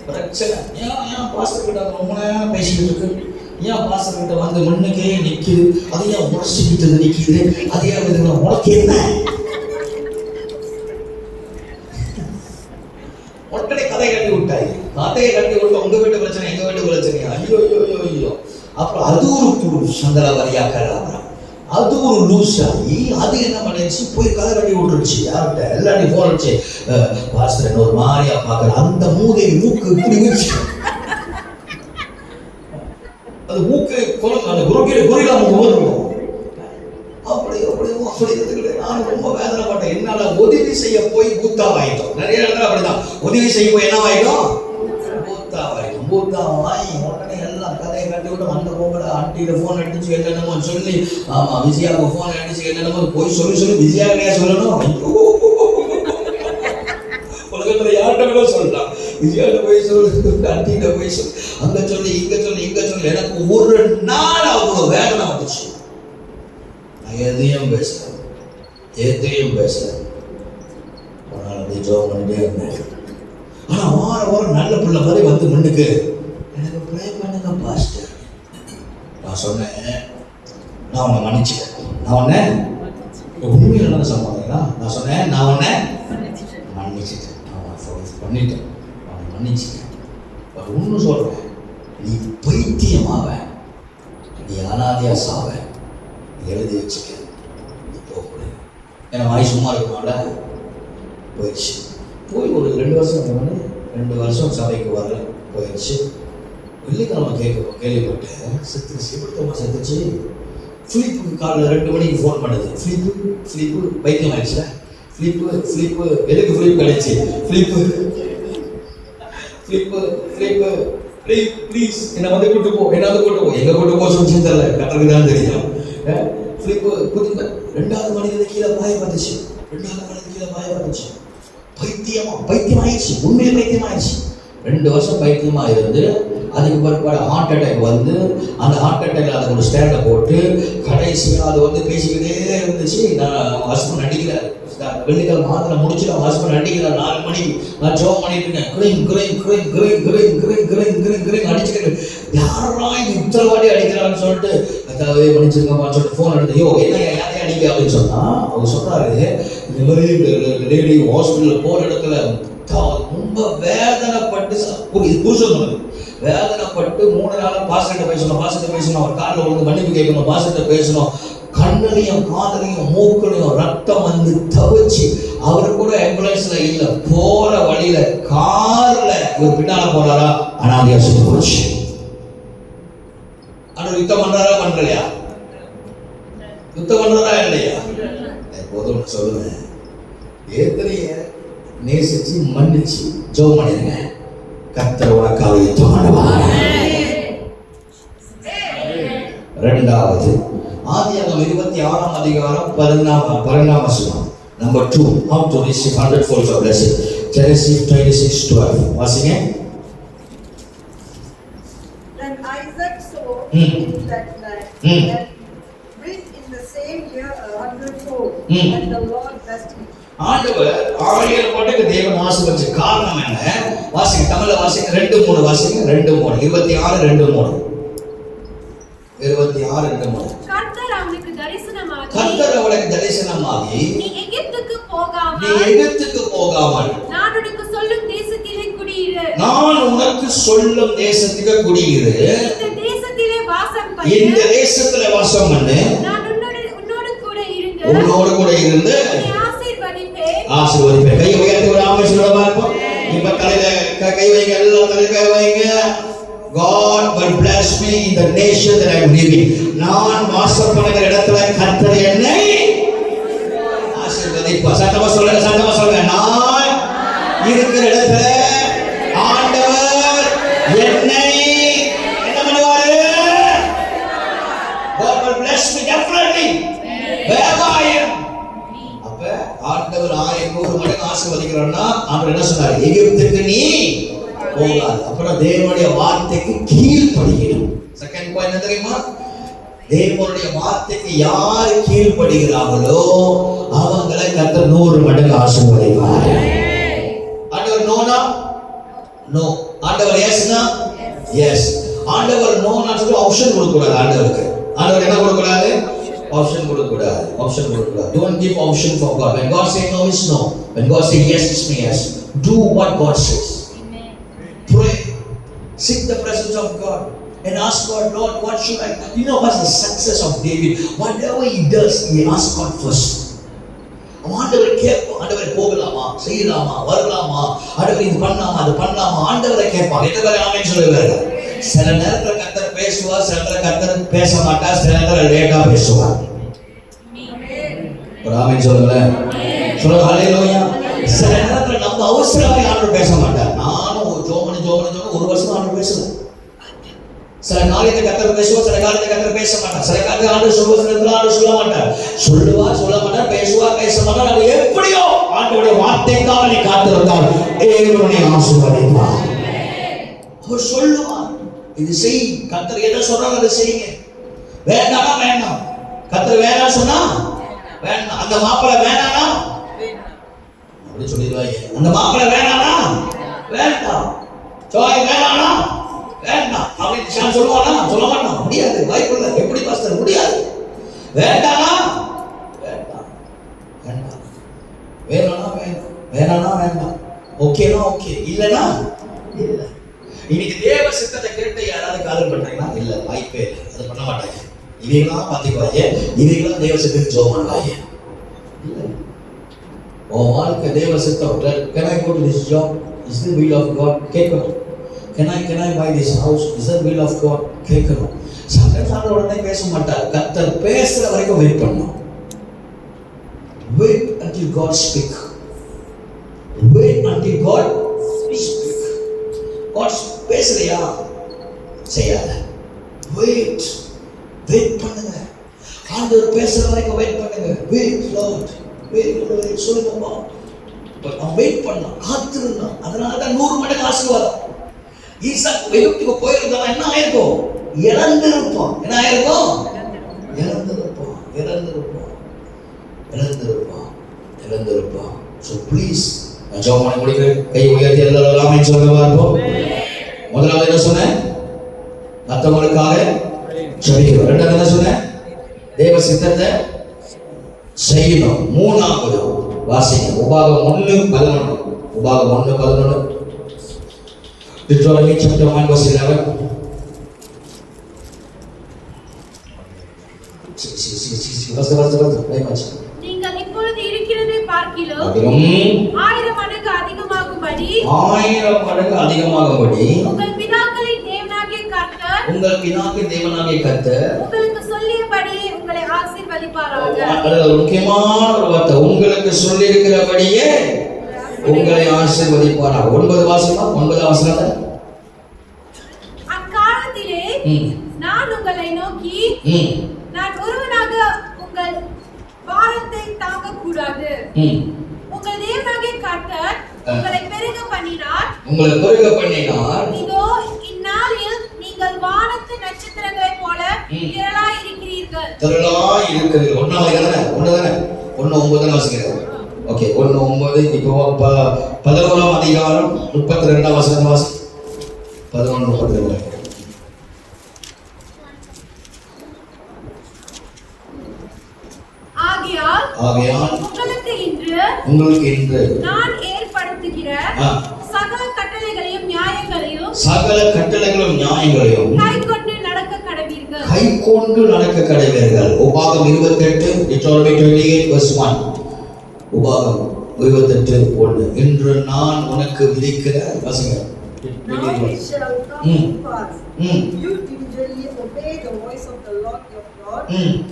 பிரச்சனை. ஏன் பாஸ்டர் கிட்ட ரொம்ப நேரம் பேசிக்கிட்டு இருக்கு, ஏன் பாஸ்டர் கிட்ட வந்து முன்னுக்கே நிக்குது, அது ஏன் உடச்சிக்கிட்டு நிக்குது, அது ஏன் உனக்கு என்ன உடனே கதை கட்டி விட்டாய். கதையை கட்டி விட்டு உங்க வீட்டு பிரச்சனை எங்க வீட்டு பிரச்சனையா, ஐயோ. அப்புறம் அது ஒரு சங்கராவரியா கராபரா, அது ஒரு லூஸ் ஆகி அது என்ன பண்ணிடுச்சு, போய் கதை கட்டி விட்டுருச்சு. யார்கிட்ட எல்லாரையும் போன் அடிச்சு பாஸ்டர் ஒரு மாதிரியா பாக்குற அந்த மூதை மூக்கு இப்படி வச்சு அது மூக்கு அந்த குறிலா மூக்கு இருக்கும். அப்படி நான் ரொம்ப வேதனைப்பட்டேன். என்னால உதவி செய்ய போய் பூத்தாவாயிட்டோம். நிறைய இடத்துல அப்படிதான் உதவி செய்ய போய் என்ன ஆயிட்டோம், பூத்தாவாய். உடனே எல்லாம் கதையை கட்டி விட்டு அந்த பொம்பளை ஆண்டியில போன் அடிச்சு என்னென்னமோ சொல்லி, ஆமா விஜயாவுக்கு போன் அடிச்சு என்னென்னமோ போய் சொல்லி விஜயா கிடையாது சொல்லணும். உலகத்துல யார்கிட்ட சொல்லலாம், விஜயாட்ட போய் சொல்லு, ஆண்டிகிட்ட போய் சொல்லு, அங்க சொல்லி இங்க சொல்லி எனக்கு ஒரு நாள் அவ்வளவு வேதனை வந்துச்சு. நான் எதையும் பேசல. ஜோம் பண்ணிட்டே இருந்தேன். ஆனா வாரம் நல்ல பிள்ளை மாதிரி வந்து முன்னுக்கு எனக்கு ப்ரே பண்ணுங்க பாஸ்டர். நான் சொன்னேன், நான் உன்னை மன்னிச்சிட்டேன். நான் உன்னை உண்மையில் என்ன சொன்னாங்கன்னா, நான் சொன்னேன் நான் உன்னை மன்னிச்சிட்டேன், பண்ணிட்டேன், அவனை மன்னிச்சிட்டேன். ஒன்று சொல்றேன், நீ பைத்தியமாவ, நீ அனாதையா சாவ, எழுதி வச்சுக்க, நீ போகக்கூடாது. ஏன்னா வாய் சும்மா இருக்குமாடா போயிடுச்சு. போய் ஒரு 2 வருஷம் சபைக்கு வரல, போயிடுச்சு. வெள்ளிக்கிழமை கேள்விப்பட்டேன் செத்துச்சு. ஃபிலிப்புக்கு காலையில் 2 மணிக்கு ஃபோன் பண்ணுது. ஃபிலிப்பு பைத்தியம் ஆயிடுச்சுல. ஃபிலிப்பு எதுக்கு ஃபிலிப் கிடைச்சி, ஃபிலிப்பு ப்ளீஸ் என்னை வந்து கூட்டு போ, எங்கே கூட்டு போ சொல்லி தெரியல, கட்டுறதுக்கு தான் தெரியும். ஃபிலிப்பு குதிங்க 2வது மணிக்கு கீழே பாய பார்த்துச்சு. பைத்தியம் ஆயிடுச்சு, உண்மையிலே பைத்தியம் ஆயிடுச்சு. 2 வருஷம் பைத்தியமா இருந்து அதுக்கு பிற்பாடு ஹார்ட் அட்டாக் வந்து அந்த ஹார்ட் அட்டாக்ல அதை ஒரு ஸ்டேண்டை போட்டு கடைசியாக அது வந்து பேசிக்கிட்டே இருந்துச்சு. நான் ஹஸ்பண்ட் அடிக்கிறார், வெள்ளிக்கிழமை மாத்திரை முடிச்சுட்டு அவன் ஹஸ்பண்ட் அடிக்கிறார். 4 மணிக்கு நான் ஜோம் பண்ணிட்டு இருக்கேன், அடிச்சுக்கிட்டு யாரா இது உத்தரவாடி அடிக்கிறான்னு சொல்லிட்டு அதாவது மன்னிச்சிருக்கப்பான்னு சொல்லிட்டு ஃபோன் எடுத்து, யோ என்ன யாரையும் அடிக்க அப்படின்னு சொன்னா அவர் சொல்றாரு, இந்த மாதிரி லேடி ஹாஸ்பிட்டல் போற இடத்துல ரொம்ப வேதனைப்பட்டு வேதனைப்பட்டு 3 நாளா பாஸ்டர்கிட்ட பேசணும், அவர் காலில் வந்து மன்னிப்பு கேட்கணும், பாஸ்டர்கிட்ட பேசணும். கண்ணுலையும் காதலையும் மூக்களையும் ரத்தம் வந்து தவிச்சு அவர் கூட ஆம்புலன்ஸ்ல இல்ல, போற வழியில கார்ல இவர் பின்னால போறாரா, அனாதையா சுத்தி போச்சு. ஆனால் யுத்தம் பண்றாரா இல்லையா? எப்போதும் சொல்லுவேன், ஏத்தனைய நேசிச்சு மன்னிச்சு ஜெபம் பண்ணிருங்க, கர்த்தர் உனக்காக யுத்தம் பண்ணுவார். 2வது ஆதியாகமம் 26ஆம் அதிகாரம் 12ஆம் வசனம். Number 2, how to receive 100-fold of blessing. Genesis 26:12. வாசிங்க. Then Isaac sowed in that land and bring in the same year 100-fold, and the Lord blessed him. ஆண்டவர் 1000 தேவன் ஆசீர்வதிச்ச காரணம் என்ன? வாசிங்க, தமிழ்ல வாசிங்க, 2:3 வாசிங்க, 2:3, 26:2:3, 26:2:3. கர்த்தர் அவனுக்கு தரிசனமாகி, கர்த்தர் அவனுக்கு தரிசனமாகி, நீ எகிப்துக்கு போகாமல் நான் உனக்கு சொல்லும் தேசத்திலே குடியிரு. நான் உனக்கு சொல்லும் தேசத்துக்கு குடியிரு. இந்த தேசத்திலே வாசம் பண்ணு. இந்த தேசத்திலே வாசம் பண்ணு. நான் உன்னோடு கூட இருந்து ஆசீர்வதிப்பேன். கை உயர்த்தி ஒரு ஆமென் சொல்லுங்க பாப்போம். இப்ப தலையில கை வைங்க, எல்லா தலையில கை வைங்க. God will bless me in the nation that I am living. நான் வாசம் பண்ணுகிற இடத்துல கர்த்தர் என்னை ஆசீர்வதிப்பார். சத்தமா சொல்லுங்க, சத்தமா சொல்லுங்க. நான் இருக்கிற இடத்துல ஆண்டவர் என்னை என்ன பண்ணுவாரு? God will bless me definitely. Wherever I am. அப்ப ஆண்டவர் 100 மடங்கு ஆசீர்வதிக்கிறார்னா ஆண்டவர் என்ன சொன்னார்? எகிப்துக்கு நீ போகாத. அப்புறம் தேவனுடைய வார்த்தைக்கு கீழ்ப்படியணும். செகண்ட் பாயிண்ட் என்ன தெரியுமா? தேவனுடைய வார்த்தைக்கு யார் கீழ்ப்படுகிறார்களோ அவங்களை கர்த்தர் 100 மடங்கு ஆசீர்வதிப்பார். ஆண்டவர் நோனா நோ, ஆண்டவர் எஸ்னா எஸ். ஆண்டவர் நோனா சொல்லி ஆப்ஷன் கொடுக்க கூடாது. ஆண்டவருக்கு ஆண்டவர் என்ன கொடுக்க கூடாது? ஆப்ஷன் கொடுக்க கூடாது. ஆப்ஷன் கொடுக்க கூடாது. Don't give option for God. When God say no is no. When God say yes is yes. Do what God says. Amen. Pray. Seek the presence of God and ask God, Lord, what should I? You know what's the success of David? Whatever he does, he asks God first. ஆண்டவர் கேட்பான். ஆண்டவர் போகலாமா, செய்யலாமா, வரலாமா, ஆண்டவர் இது பண்ணலாமா, அது பண்ணலாமா, ஆண்டவரை கேட்பான். எத்தனை பேர் ஆமென் சொல்லுவாங்க? சில நேரத்துல கர்த்தர் பேசுவார், சில நேரத்துல கர்த்தர் பேச மாட்டார், சில நேரத்துல லேட்டா பேசுவார். ஒரு ஆமென் சொல்லுங்களேன். சொல்லுங்க ஹல்லேலூயா. சில நேரத்துல நம்ம அவசரமா ஆண்டவர் பேச மாட்டார். நானும் ஜோமனி ஒரு வருஷம் ஆண்டவர் பேசல. சில காரியத்தை கர்த்தர் பேசுவார், சில காரியத்தை கர்த்தர் பேச மாட்டார். சில காரியத்தை ஆண்டவர் சொல்லுவார், சில நேரத்துல ஆண்டவர் சொல்ல மாட்டார். சொல்லுவார், சொல்ல மாட்டார், பேசுவார், பேச மாட்டார். அது எப்படியோ ஆண்டவருடைய வார்த்தைக்காக நீ காத்திருந்தால் தேவனை ஆசீர்வதிப்பார். அவர் சொல்லுவார், இது செய். கர்த்தர் என்ன சொல்றாரு அதை செய்யுங்க. வேண்டாமா வேண்டாம். கர்த்தர் வேணாம் சொன்னா வேண்டாம். அந்த மாப்பிள்ளை வேணானா அப்படி சொல்லிடுவாங்க. அந்த மாப்பிள்ளை வேணானா வேண்டாம். ஜோய் வேணானா வேண்டாம். அப்படின்னு சான் சொல்லுவானா? சொல்ல மாட்டான். முடியாது, வாய்ப்பு இல்லை. எப்படி பாஸ்டர் முடியாது? வேண்டானா வேண்டாம், வேண்டாம், வேணானா வேண்டாம், வேணானா வேண்டாம், ஓகேனா ஓகே, இல்லைனா இல்லை. இன்னைக்கு தேவ சித்தத்தை கேட்டு யாராவது காதல் பண்றீங்களா? இல்ல, வாய்ப்பே இல்லை. அது பண்ண மாட்டாங்க. இவங்களாம் பாத்துக்குவாங்க, இவங்களாம் தேவ சித்தத்துக்கு ஜெபம் பண்ணுவாங்க. உன் வாழ்க்கை தேவ சித்தம். Can I go to this job? Is the will of God? கேட்கணும். Can I buy this house? Is the will of God? கேட்கணும். சம்டைம்ஸ் ஆண்டவர் உடனே பேச மாட்டார். கர்த்தர் பேசுற வரைக்கும் வெயிட் பண்ணணும். Wait until God speak. Wait until God speak. God பேசலையா? செய்யாத. Wait பண்ணுங்க. ஆண்டவர் பேசுற வரைக்கும் வெயிட் பண்ணுங்க. Wait Lord. Wait சொல்லுங்கப்பா. நான் வெயிட் பண்ணலாம், காத்திருந்தான். அதனால தான் 100 மடங்கு ஆசீர்வாதம். ஈசாக் எகிப்துக்கு போயிருந்தா என்ன ஆயிருக்கும்? இறந்திருப்பான். என்ன ஆயிருக்கும்? இறந்திருப்பான். So please, நான் ஜெபம் பண்ண முடிக்கிறேன். கை உயர்த்தி எல்லாரும் ஆமென் சொல்லுங்க பார்ப்போம். முதலாவது என்ன சொன்னேன்? மற்றவங்களுக்காக ஜெபிக்கணும். ரெண்டாவது என்ன சொன்னேன்? தேவ சித்தத்தை செய்யணும். மூணாவது வாசிங்க. உபாகம் 1:11. உபாகம் 1:11. Deuteronomy chapter 1:11. நீங்கள் இப்பொழுது இருக்கிறதை பார்க்கிலும் 1000 மடங்கு அதிகமாகும்படி உங்கள் பிதாக்களின் தேவனாகிய கர்த்தர் உங்களுக்கு சொல்லியபடியே உங்களை ஆசீர்வதிப்பாராக. அது முக்கியமான ஒரு வார்த்தை. உங்களுக்கு சொல்லி இருக்கிறபடியே உங்களை ஆசீர்வதிப்பாராக. 9 வாசகம். 9 வாசகம். அக்காலத்திலே நான் உங்களை நோக்கி நான் ஒருவனாக உங்கள் பாரத்தை தாங்க கூடாது. உங்கள் தேவனாகிய கர்த்தர் உங்களை பெருக பண்ணினார். இதோ இந்நாளில் நீங்கள் வானத்து நட்சத்திரங்களைப் போல திரளாய் இருக்கிறீர்கள். ஒண்ணாவது 1:9 வாசிக்கிறேன். ஓகே, ஓகே 1:9 இப்போ 11ஆம் அதிகாரம் 32ஆம் வசனம் வாசி. 11:32. ஆகையால் உங்களுக்கு இன்று நான் ஏற்படுத்துகிற சகல கட்டளைகளையும் நியாயங்களையும் கைக்கொண்டு நடக்க கடவீர்கள். உபாகம் 28 Deuteronomy 28:1. உபாகம் 28:1. இன்று நான் உனக்கு விதிக்கிற வசனம். Now it shall come to pass, if you diligently obey the voice of the Lord your God,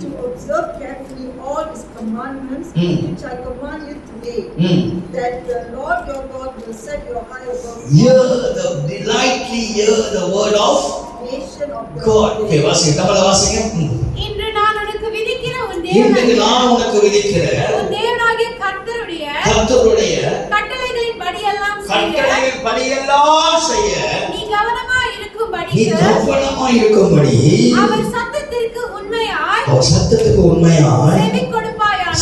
to observe carefully all His commandments, which I command you today, that the Lord your God will set your eye above Delightly hear the word of nation of the God. Okay, வாசிங்க, தமிழ்ல வாசிங்க. இன்று நான் உனக்கு விதிக்கிற உன் தேவனாகிய கர்த்தருடைய கட்டளைகளின் படியெல்லாம் செய்ய நீ கவனமாய் இருக்கும்படி அவர் சத்தத்திற்கு உண்மையாய்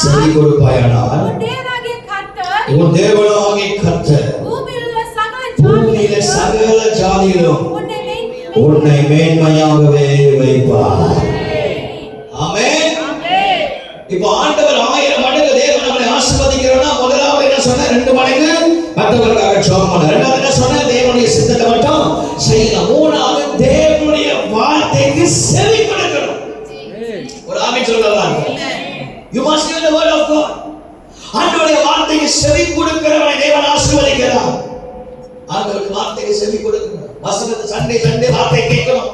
செவி கொடுப்பாயானால் உன் தேவனாகிய கர்த்தர் பூமியிலுள்ள சகல ஜாதியிலும் உன்னை மேன்மையாகவே வைப்பார். ஆமென். இப்போ ஆண்டவர் 1000 மடங்கு தேவன் நம்மை ஆசீர்வதிக்கிறார்னா முதலாவது என்ன சொன்ன 2 மடங்கு மற்றவர்களுக்காக ஜெபம் பண்ண. இரண்டாவது என்ன சொன்ன தேவனுடைய சித்தத்தை மட்டும் செய்யணும். மூணாவது தேவனுடைய வார்த்தைக்கு செவி கொடுக்கணும். ஒரு ஆமென் சொல்லுங்க. You must hear the word of God. ஆண்டவருடைய வார்த்தைக்கு செவி கொடுக்கிறவனை தேவன் ஆசீர்வதிக்கிறார். ஆண்டவருடைய வார்த்தைக்கு செவி கொடுக்கணும். வசனத்தை சண்டே வார்த்தை கேட்கணும்.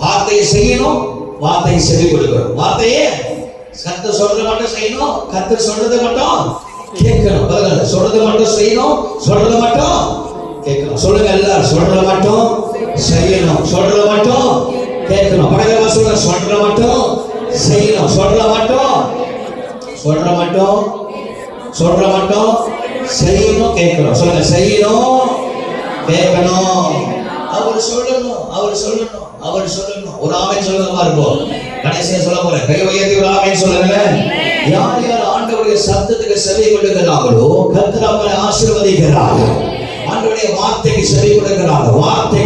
வார்த்தையை செய்யணும். வார்த்தையை செவி கொடுக்கணும். வார்த்தையே கர்த்தர் சொல்றத மட்டும் செய்யணும். கர்த்தர் சொல்றத மட்டும் கேட்கணும். பாருங்க, சொல்றத மட்டும் செய்யணும். சொல்றத மட்டும் கேட்கணும். சொல்லுங்க எல்லாரும், சொல்றத மட்டும் செய்யணும். சொல்றத மட்டும் கேட்கணும். படகமா சொல்ற சொல்றத மட்டும் செய்யணும். சொல்றத மட்டும் செய்யணும் கேட்கணும். சொல்லுங்க, செய்யணும் கேட்கணும். அவர் சொல்லணும். ஒரு ஆமென் சொல்லுங்க இருக்கும். கடைசியா சொல்ல போறேன். கை உயர்த்தி ஒரு ஆமென் சொல்லுங்க. யார் ஆண்டவருடைய சத்தத்துக்கு செவி கொடுக்கிறார்களோ கர்த்தர் அவரை ஆசீர்வதிக்கிறார். ஆண்டவருடைய வார்த்தைக்கு செவி கொடுக்கிறாங்க. வார்த்தை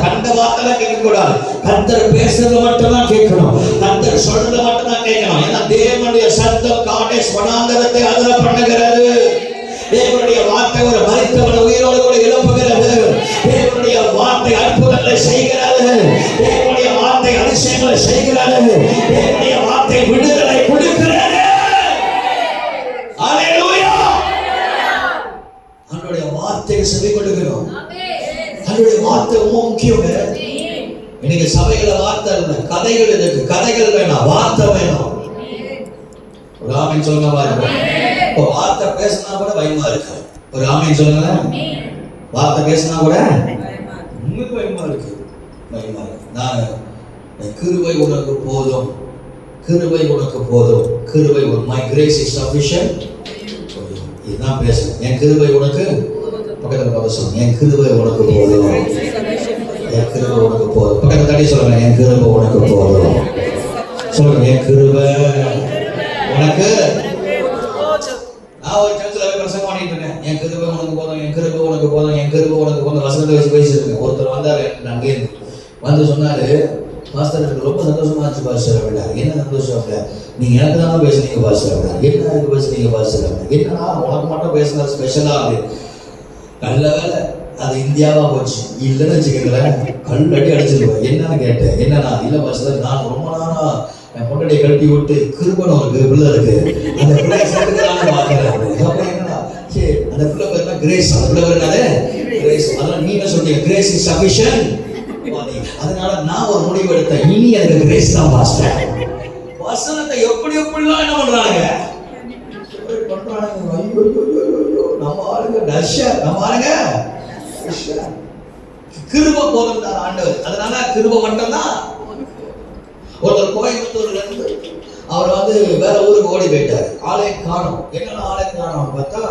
கண்ட வார்த்தை கேட்க கூடாது. கர்த்தர் பேசுறது மட்டும் தான் கேட்கணும். கர்த்தர் சொல்றது மட்டும் தான் கேட்கணும். ஏன்னா தேவனுடைய சத்தம் காடேஸ் வனாந்தரத்தை அதிர பண்ணுகிறது. தேவனுடைய வார்த்தை ஒரு மரித்தவனை உயிரோடு கூட எழுப்புகிறது. தேவனுடைய வார்த்தை அற்புதங்களை செய்கிறது. தேவனுடைய வார்த்தை அதிசயங்களை செய்கிறது. தேவனுடைய வார்த்தை விடுதலை கொடுக்கிறது. ஹல்லேலூயா. அவருடைய வார்த்தையை செவி கொடுக்கணும். அவருடைய வார்த்தை ரொம்ப முக்கியம். இன்னைக்கு சபையில வார்த்தை இல்லை, கதைகள் இருக்கு. கதைகள் வேணாம், வார்த்தை வேணும். ஒரு ஆமென் சொல்லுங்க பாருங்க. இப்போ வார்த்தை பேசினா கூட பயமா இருக்கு. ஒரு ஆமென் சொல்லுங்க. வார்த்தை பேசினா கூட உங்களுக்கு பயமா இருக்கு. நான் கிருபை உனக்கு போதும், கிருபை my grace is sufficient. இதுதான் பேசுறேன். என் கிருபை உனக்கு பக்கத்துல பேசணும். என் கிருபை உனக்கு போதும். பக்கத்துல தட்டி சொல்லுங்க. என் கிருபை உனக்கு போதும். சொல்லுங்க, என் கிருபை உனக்கு. நான் ஒரு சர்ச்சில் போய் பிரசங்கம் பண்ணிட்டு இருக்கேன். என் கிருபை உனக்கு போதும். வசனத்தை வச்சு பேசியிருக்கேன். ஒருத்தர் வந்தாரு அங்கே வந்து சொன்னாரு, பாஸ்டர் எனக்கு ரொம்ப சந்தோஷமா இருந்துச்சு பாஸ்டர் அப்படின்னாரு. என்ன சந்தோஷம் அப்படின்னா, நீங்க எனக்கு தான் பேசுனீங்க பாஸ்டர் அப்படின்னா. என்ன பேசுனீங்க பாஸ்டர் அப்படின்னா, என்னன்னா உனக்கு மட்டும் பேசுனா ஸ்பெஷலா அப்படி. நல்ல வேலை அது இந்தியாவா போச்சு. இல்லைன்னு வச்சுக்கங்களேன், கல்லடி அடிச்சிருவேன். என்னன்னு கேட்டேன். என்னன்னா, இல்ல பாஸ்டர் நான் ரொம்ப நாளா என் பொண்ணை கழட்டி விட்டு கிருபன் ஒரு பிள்ளை இருக்கு, அந்த பிள்ளை சேர்த்துக்கலான்னு பாக்குறேன். என்னன்னா சரி, அந்த பிள்ளை பேர் கிரேஸ். அந்த பிள்ளை பேர் கிரேஸ். அதெல்லாம் நீங்க சொல்றீங்க கிரேஸ் இஸ் சஃபிஷியன்ட். அதனால நான் ஒரு முடிவு எடுத்தேன். இனி அதுக்கு கிரேஸ் தான் பாஸ்டர். வசனத்தை எப்படிலாம் என்ன பண்றாங்க. நம்ம ஆளுங்க கிருபை போதும் தான் ஆண்டவர். அதனால கிருபை மட்டும் தான். ஒருத்தர் கோயம்புத்தூர்ல இருந்து அவர் வேற ஊருக்கு ஓடி போயிட்டாரு. ஆளே காணும். என்னன்னா ஆளே காணும் பார்த்தா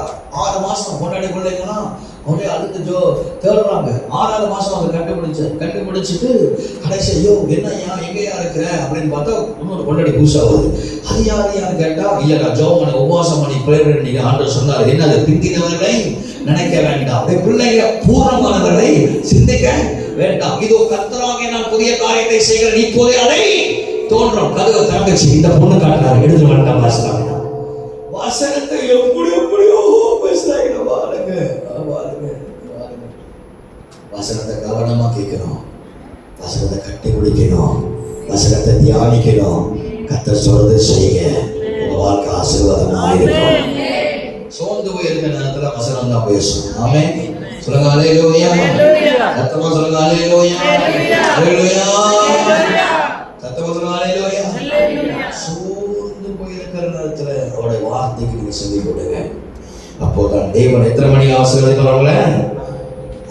6 மாசம் பொண்டாடி பிள்ளைங்கலாம் அவனே அடுத்து தேடுறாங்க. 6வது மாசம் அவங்க கண்டுபிடிச்சிட்டு கடைசி ஐயோ என்னையா எங்கேயா இருக்கிற அப்படின்னு பார்த்தா இன்னொரு கொண்டாடி புதுசா வருது. அது யாரு கேட்டா இல்ல நான் ஜோம் பண்ணி உபவாசம் பண்ணி பிரேயர் நீங்க ஆண்டவர் சொன்னாரு. என்ன அது பிந்தினவர்களை நினைக்க வேண்டாம், பிள்ளைங்க பூர்ணமானவர்களை சிந்திக்க வேண்டாம். இதோ கர்த்தராகிய நான் புதிய காரியத்தை செய்கிறேன் இப்போதே அதை தோன்றும். கதவை திறந்துச்சு. இந்த பொண்ணு காட்டுறாரு. எடுத்து வேண்டாம் வாசகத்தை எப்படியோ பேசுறாங்க. பாருங்க வசனத்தை கவனமா கேட்கணும், வசனத்தை கட்டி பிடிக்கணும், வசனத்தை தியானிக்கணும். கர்த்தர் சொல்றது செய்யுங்க, உங்க வாழ்க்கை ஆசீர்வாதமா இருக்கும். சோர்ந்து போயிருக்க நேரத்துல வசனம் தான் பேசும். ஆமென். சொல்லுங்க அல்லேலூயா. சத்தமா சொல்லுங்க அல்லேலூயா. அல்லேலூயா. சத்தமா சொல்லுங்க அல்லேலூயா. சோர்ந்து போயிருக்கிற நேரத்துல அவருடைய வார்த்தைக்கு நீங்க செவி கொடுங்க. அப்போதான் தேவன் எத்தனை மணி ஆசீர்வதிக்கிறவங்கள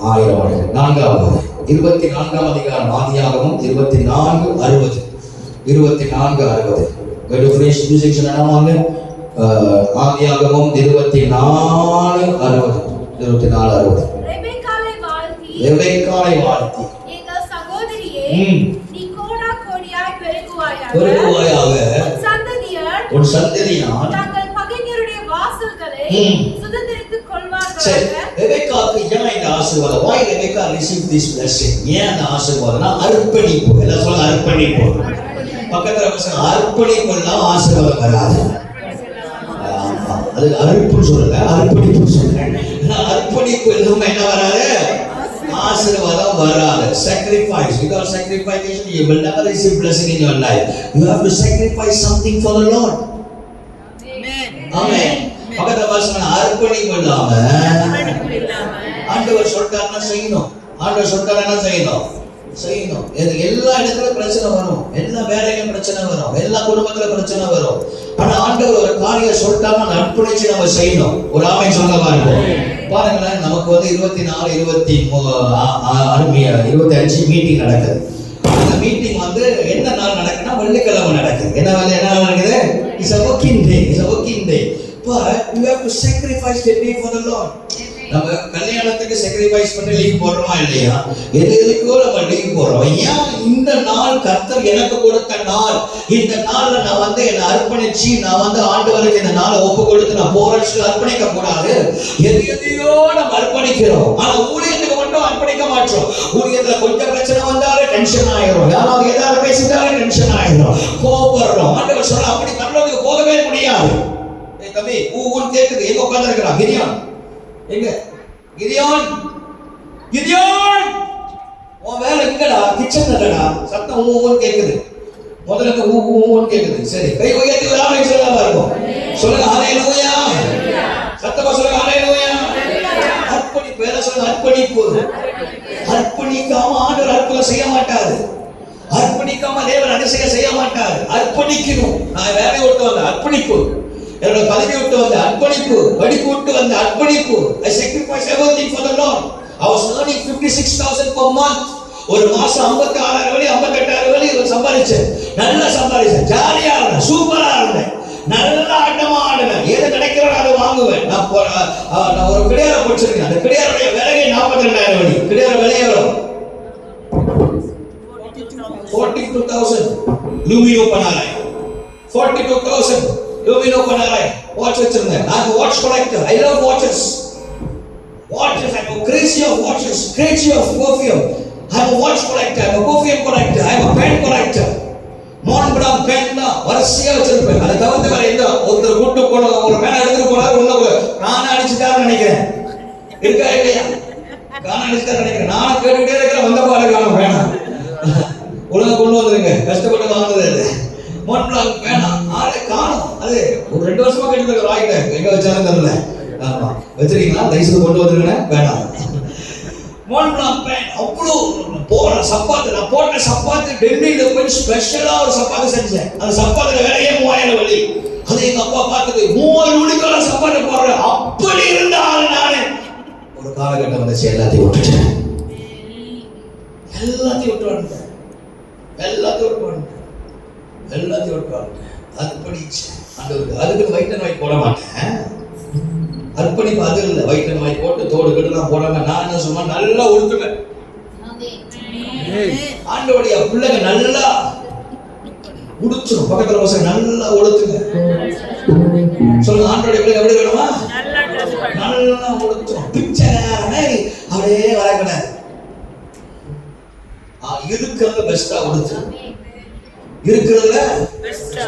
1000 மடங்கு. 4வது 24ஆம் அதிகாரம் ஆதியாகமம் 24:60. 24:60. Go to French music சொன்னாங்க. ஆதியாகமம் 24:60. 24:60. ரெபெக்காளை வாழ்த்தி எங்கள் சகோதரியே நீ கோடா கோடியாய் பெருகுவாயாக உன் சந்ததியார் தங்கள் பகைஞருடைய வாசல்களை சுதந்தரித்துக் கொள்வார்களாக. ரெபெக்காவுக்கு ஏன் இந்த ஆசீர்வாதம்? Why Rebecca received this blessing? ஏன் அந்த ஆசீர்வாதம்னா அர்ப்பணிப்பு. எல்லாம் சொல்ல அர்ப்பணிப்பு. பக்கத்துல பசங்க அர்ப்பணிப்புலாம் ஆசீர்வாதம் வராது. அது அர்ப்பணிப்பு சொல்லல, அர்ப்பணிப்பு சொல்றேன். அர்ப்பணிப்பு இல்லாம என்ன வராது? ஆசீர்வாதம் வராது. Sacrifice. Without sacrifice you will never receive blessing in your life. You have to sacrifice something for the Lord. Amen. பக்கத்துல பசங்க அர்ப்பணிப்பு இல்லாம ஆண்டவர் சொல்லிட்டாருன்னா செய்யணும். ஆண்டவர் சொல்லிட்டாருன்னா செய்யணும். எல்லா இடத்துல பிரச்சனை வரும், எல்லா வேலையிலும் பிரச்சனை வரும், எல்லா குடும்பத்துல பிரச்சனை வரும். ஆனா ஆண்டவர் ஒரு காரியம் சொல்லிட்டாருன்னா அர்ப்பணிச்சு நம்ம செய்யணும். ஒரு ஆமென் சொல்ல பாருங்க. பாருங்களேன், நமக்கு 24, 25 மீட்டிங் நடக்குது. அந்த மீட்டிங் என்ன நாள் நடக்குதுன்னா வெள்ளிக்கிழமை நடக்குது. என்ன நடக்குது? It's a working day. But you have to sacrifice the day for the Lord. நம்ம கல்யாணத்துக்கு sacrifice பண்ணி லீவ் போடுறோமா இல்லையா? எதுக்கோ நம்ம லீவ் போடுறோம். ஏன்? இந்த நாள் கர்த்தர் எனக்கு கொடுத்த நாள். இந்த நாள்ல நான் என்னை அர்ப்பணிச்சு நான் ஆண்டவருக்கு இந்த நாளை ஒப்பு கொடுத்து நான் போராட்சி அர்ப்பணிக்க கூடாது. எதையோ நம்ம அர்ப்பணிக்கிறோம், ஆனா ஊழியத்துக்கு மட்டும் அர்ப்பணிக்க மாட்டோம். ஊழியத்துல கொஞ்சம் பிரச்சனை வந்தாலும் டென்ஷன் ஆயிரும், யாராவது ஏதாவது பேசிட்டாலும் டென்ஷன் ஆயிரும், கோபப்படுறோம். ஆண்டவர் சொல்ல அப்படி பரலோகத்துக்கு போகவே முடியாது. தம்பி ஊன் கேக்குது, எங்க உட்கார்ந்து இருக்கிறா? கிதியோன் எங்க? கிதியோன் உன் வேலை எங்கடா? கிச்சன் இல்லடா. சத்தம் ஊன் கேக்குது. முதல்ல ஊன் கேக்குது. சரி, கை உயர்த்தி ஒரு ஆமென் சொல்லலாம் இருக்கும். சொல்லுங்க ஹல்லேலூயா. சத்தமா சொல்லுங்க ஹல்லேலூயா. அர்ப்பணிப்பு. வேலை சொல்லுங்க அர்ப்பணிப்பு. அர்ப்பணிக்காம ஆண்டவர் அற்புதம் செய்ய மாட்டாரு. அர்ப்பணிக்காம தேவன் அதிசயம் செய்ய மாட்டாரு. அர்ப்பணிக்கணும். நான் வேலையை விட்டு வந்த அர்ப்பணிப்பு, என்னோட பதவி விட்டு வந்த அர்ப்பணிப்பு, படிப்பு விட்டு வந்த அர்ப்பணிப்பு. I sacrifice everything for the Lord. I was earning 56,000 per month. ஒரு மாசம் 56,000 58,000 சம்பாதிச்சேன். நல்லா சம்பாதிச்சேன். ஜாலியா இருந்தேன், சூப்பரா இருந்தேன், நல்லா ஆட்டமா ஆடுவேன். எது கிடைக்கிறோ அதை வாங்குவேன். நான் ஒரு கிடையார படிச்சிருக்கேன். அந்த கிடையாருடைய விலையை 42,000. கிடையார விலை எவ்வளவு? 42,000. லூமினோ பண்ணாராய் 42,000 லூமினோ பண்ணாராய். வாட்ச் வச்சிருந்தேன். நான் watch collector. I love watches. Watches. I'm a crazy of watches, crazy of perfume. I'm a watch collector, I'm a perfume collector, I'm a pen collector. மோன்படாம் பென் தான் வரிசையா வச்சிருப்பேன். அதை தவிர்த்து வேற எந்த ஒருத்தர் கூட்டு போன ஒரு பேனை எடுத்துட்டு போனாரு, உள்ள காண அடிச்சுட்டாருன்னு நினைக்கிறேன். இருக்கா இல்லையா? காண அடிச்சுட்டாரு நினைக்கிறேன். நானும் கேட்டுக்கிட்டே இருக்கிறேன், வந்த பாரு காணும் பேனா. ஒழுங்கா கொண்டு வந்துருங்க, கஷ்டப்பட்டு வாங்குறது அது. மோன்படாம் பேனா ஆளே காணும். அது ஒரு 2 வருஷமா கேட்டு வாங்கிட்ட, எங்க வச்சாலும் தெரியல. ஆமா வச்சிருக்கீங்களா? தயவுசெய்து கொண்டு வந்துருங்க. வேணாம். மோன்படாம் பேன் அவ்வளோ போற சப்பாத்து. நான் போட்ட சப்பாத்து டெல்லியில போய் ஸ்பெஷலா ஒரு சப்பாத்து செஞ்சேன். அந்த சப்பாத்துல விலையே 3000 வெள்ளி. அது எங்க அப்பா பார்த்தது. 3000 வெள்ளிக்கான சப்பாத்து போடுறேன். அப்படி இருந்த ஆள் நானு. ஒரு காலகட்டம் வந்துச்சு, எல்லாத்தையும் விட்டுட்டேன். எல்லாத்தையும் விட்டு வந்துட்டேன். அர்ப்பணிச்சேன். அதுக்கு வைட் அண்ட் ஒயிட் போட மாட்டேன். அர்ப்பணிப்பு அது இல்லை. வயிற்று மாதிரி போட்டு தோடு கெடுலாம் போடாம நான் என்ன சொன்னா நல்லா உடுத்துவேன். ஆண்டவருடைய பிள்ளைங்க நல்லா உடுத்துரும். பக்கத்துல பசங்க நல்லா உடுத்துங்க. சொல்லுங்க, ஆண்டவருடைய பிள்ளைங்க எப்படி வேணுமா? நல்லா உடுத்துரும். பிச்சைக்காரன அப்படியே வரக்கூடாது. இருக்கிறதுல பெஸ்டா உடுத்து, இருக்கிறதுல பெஸ்டா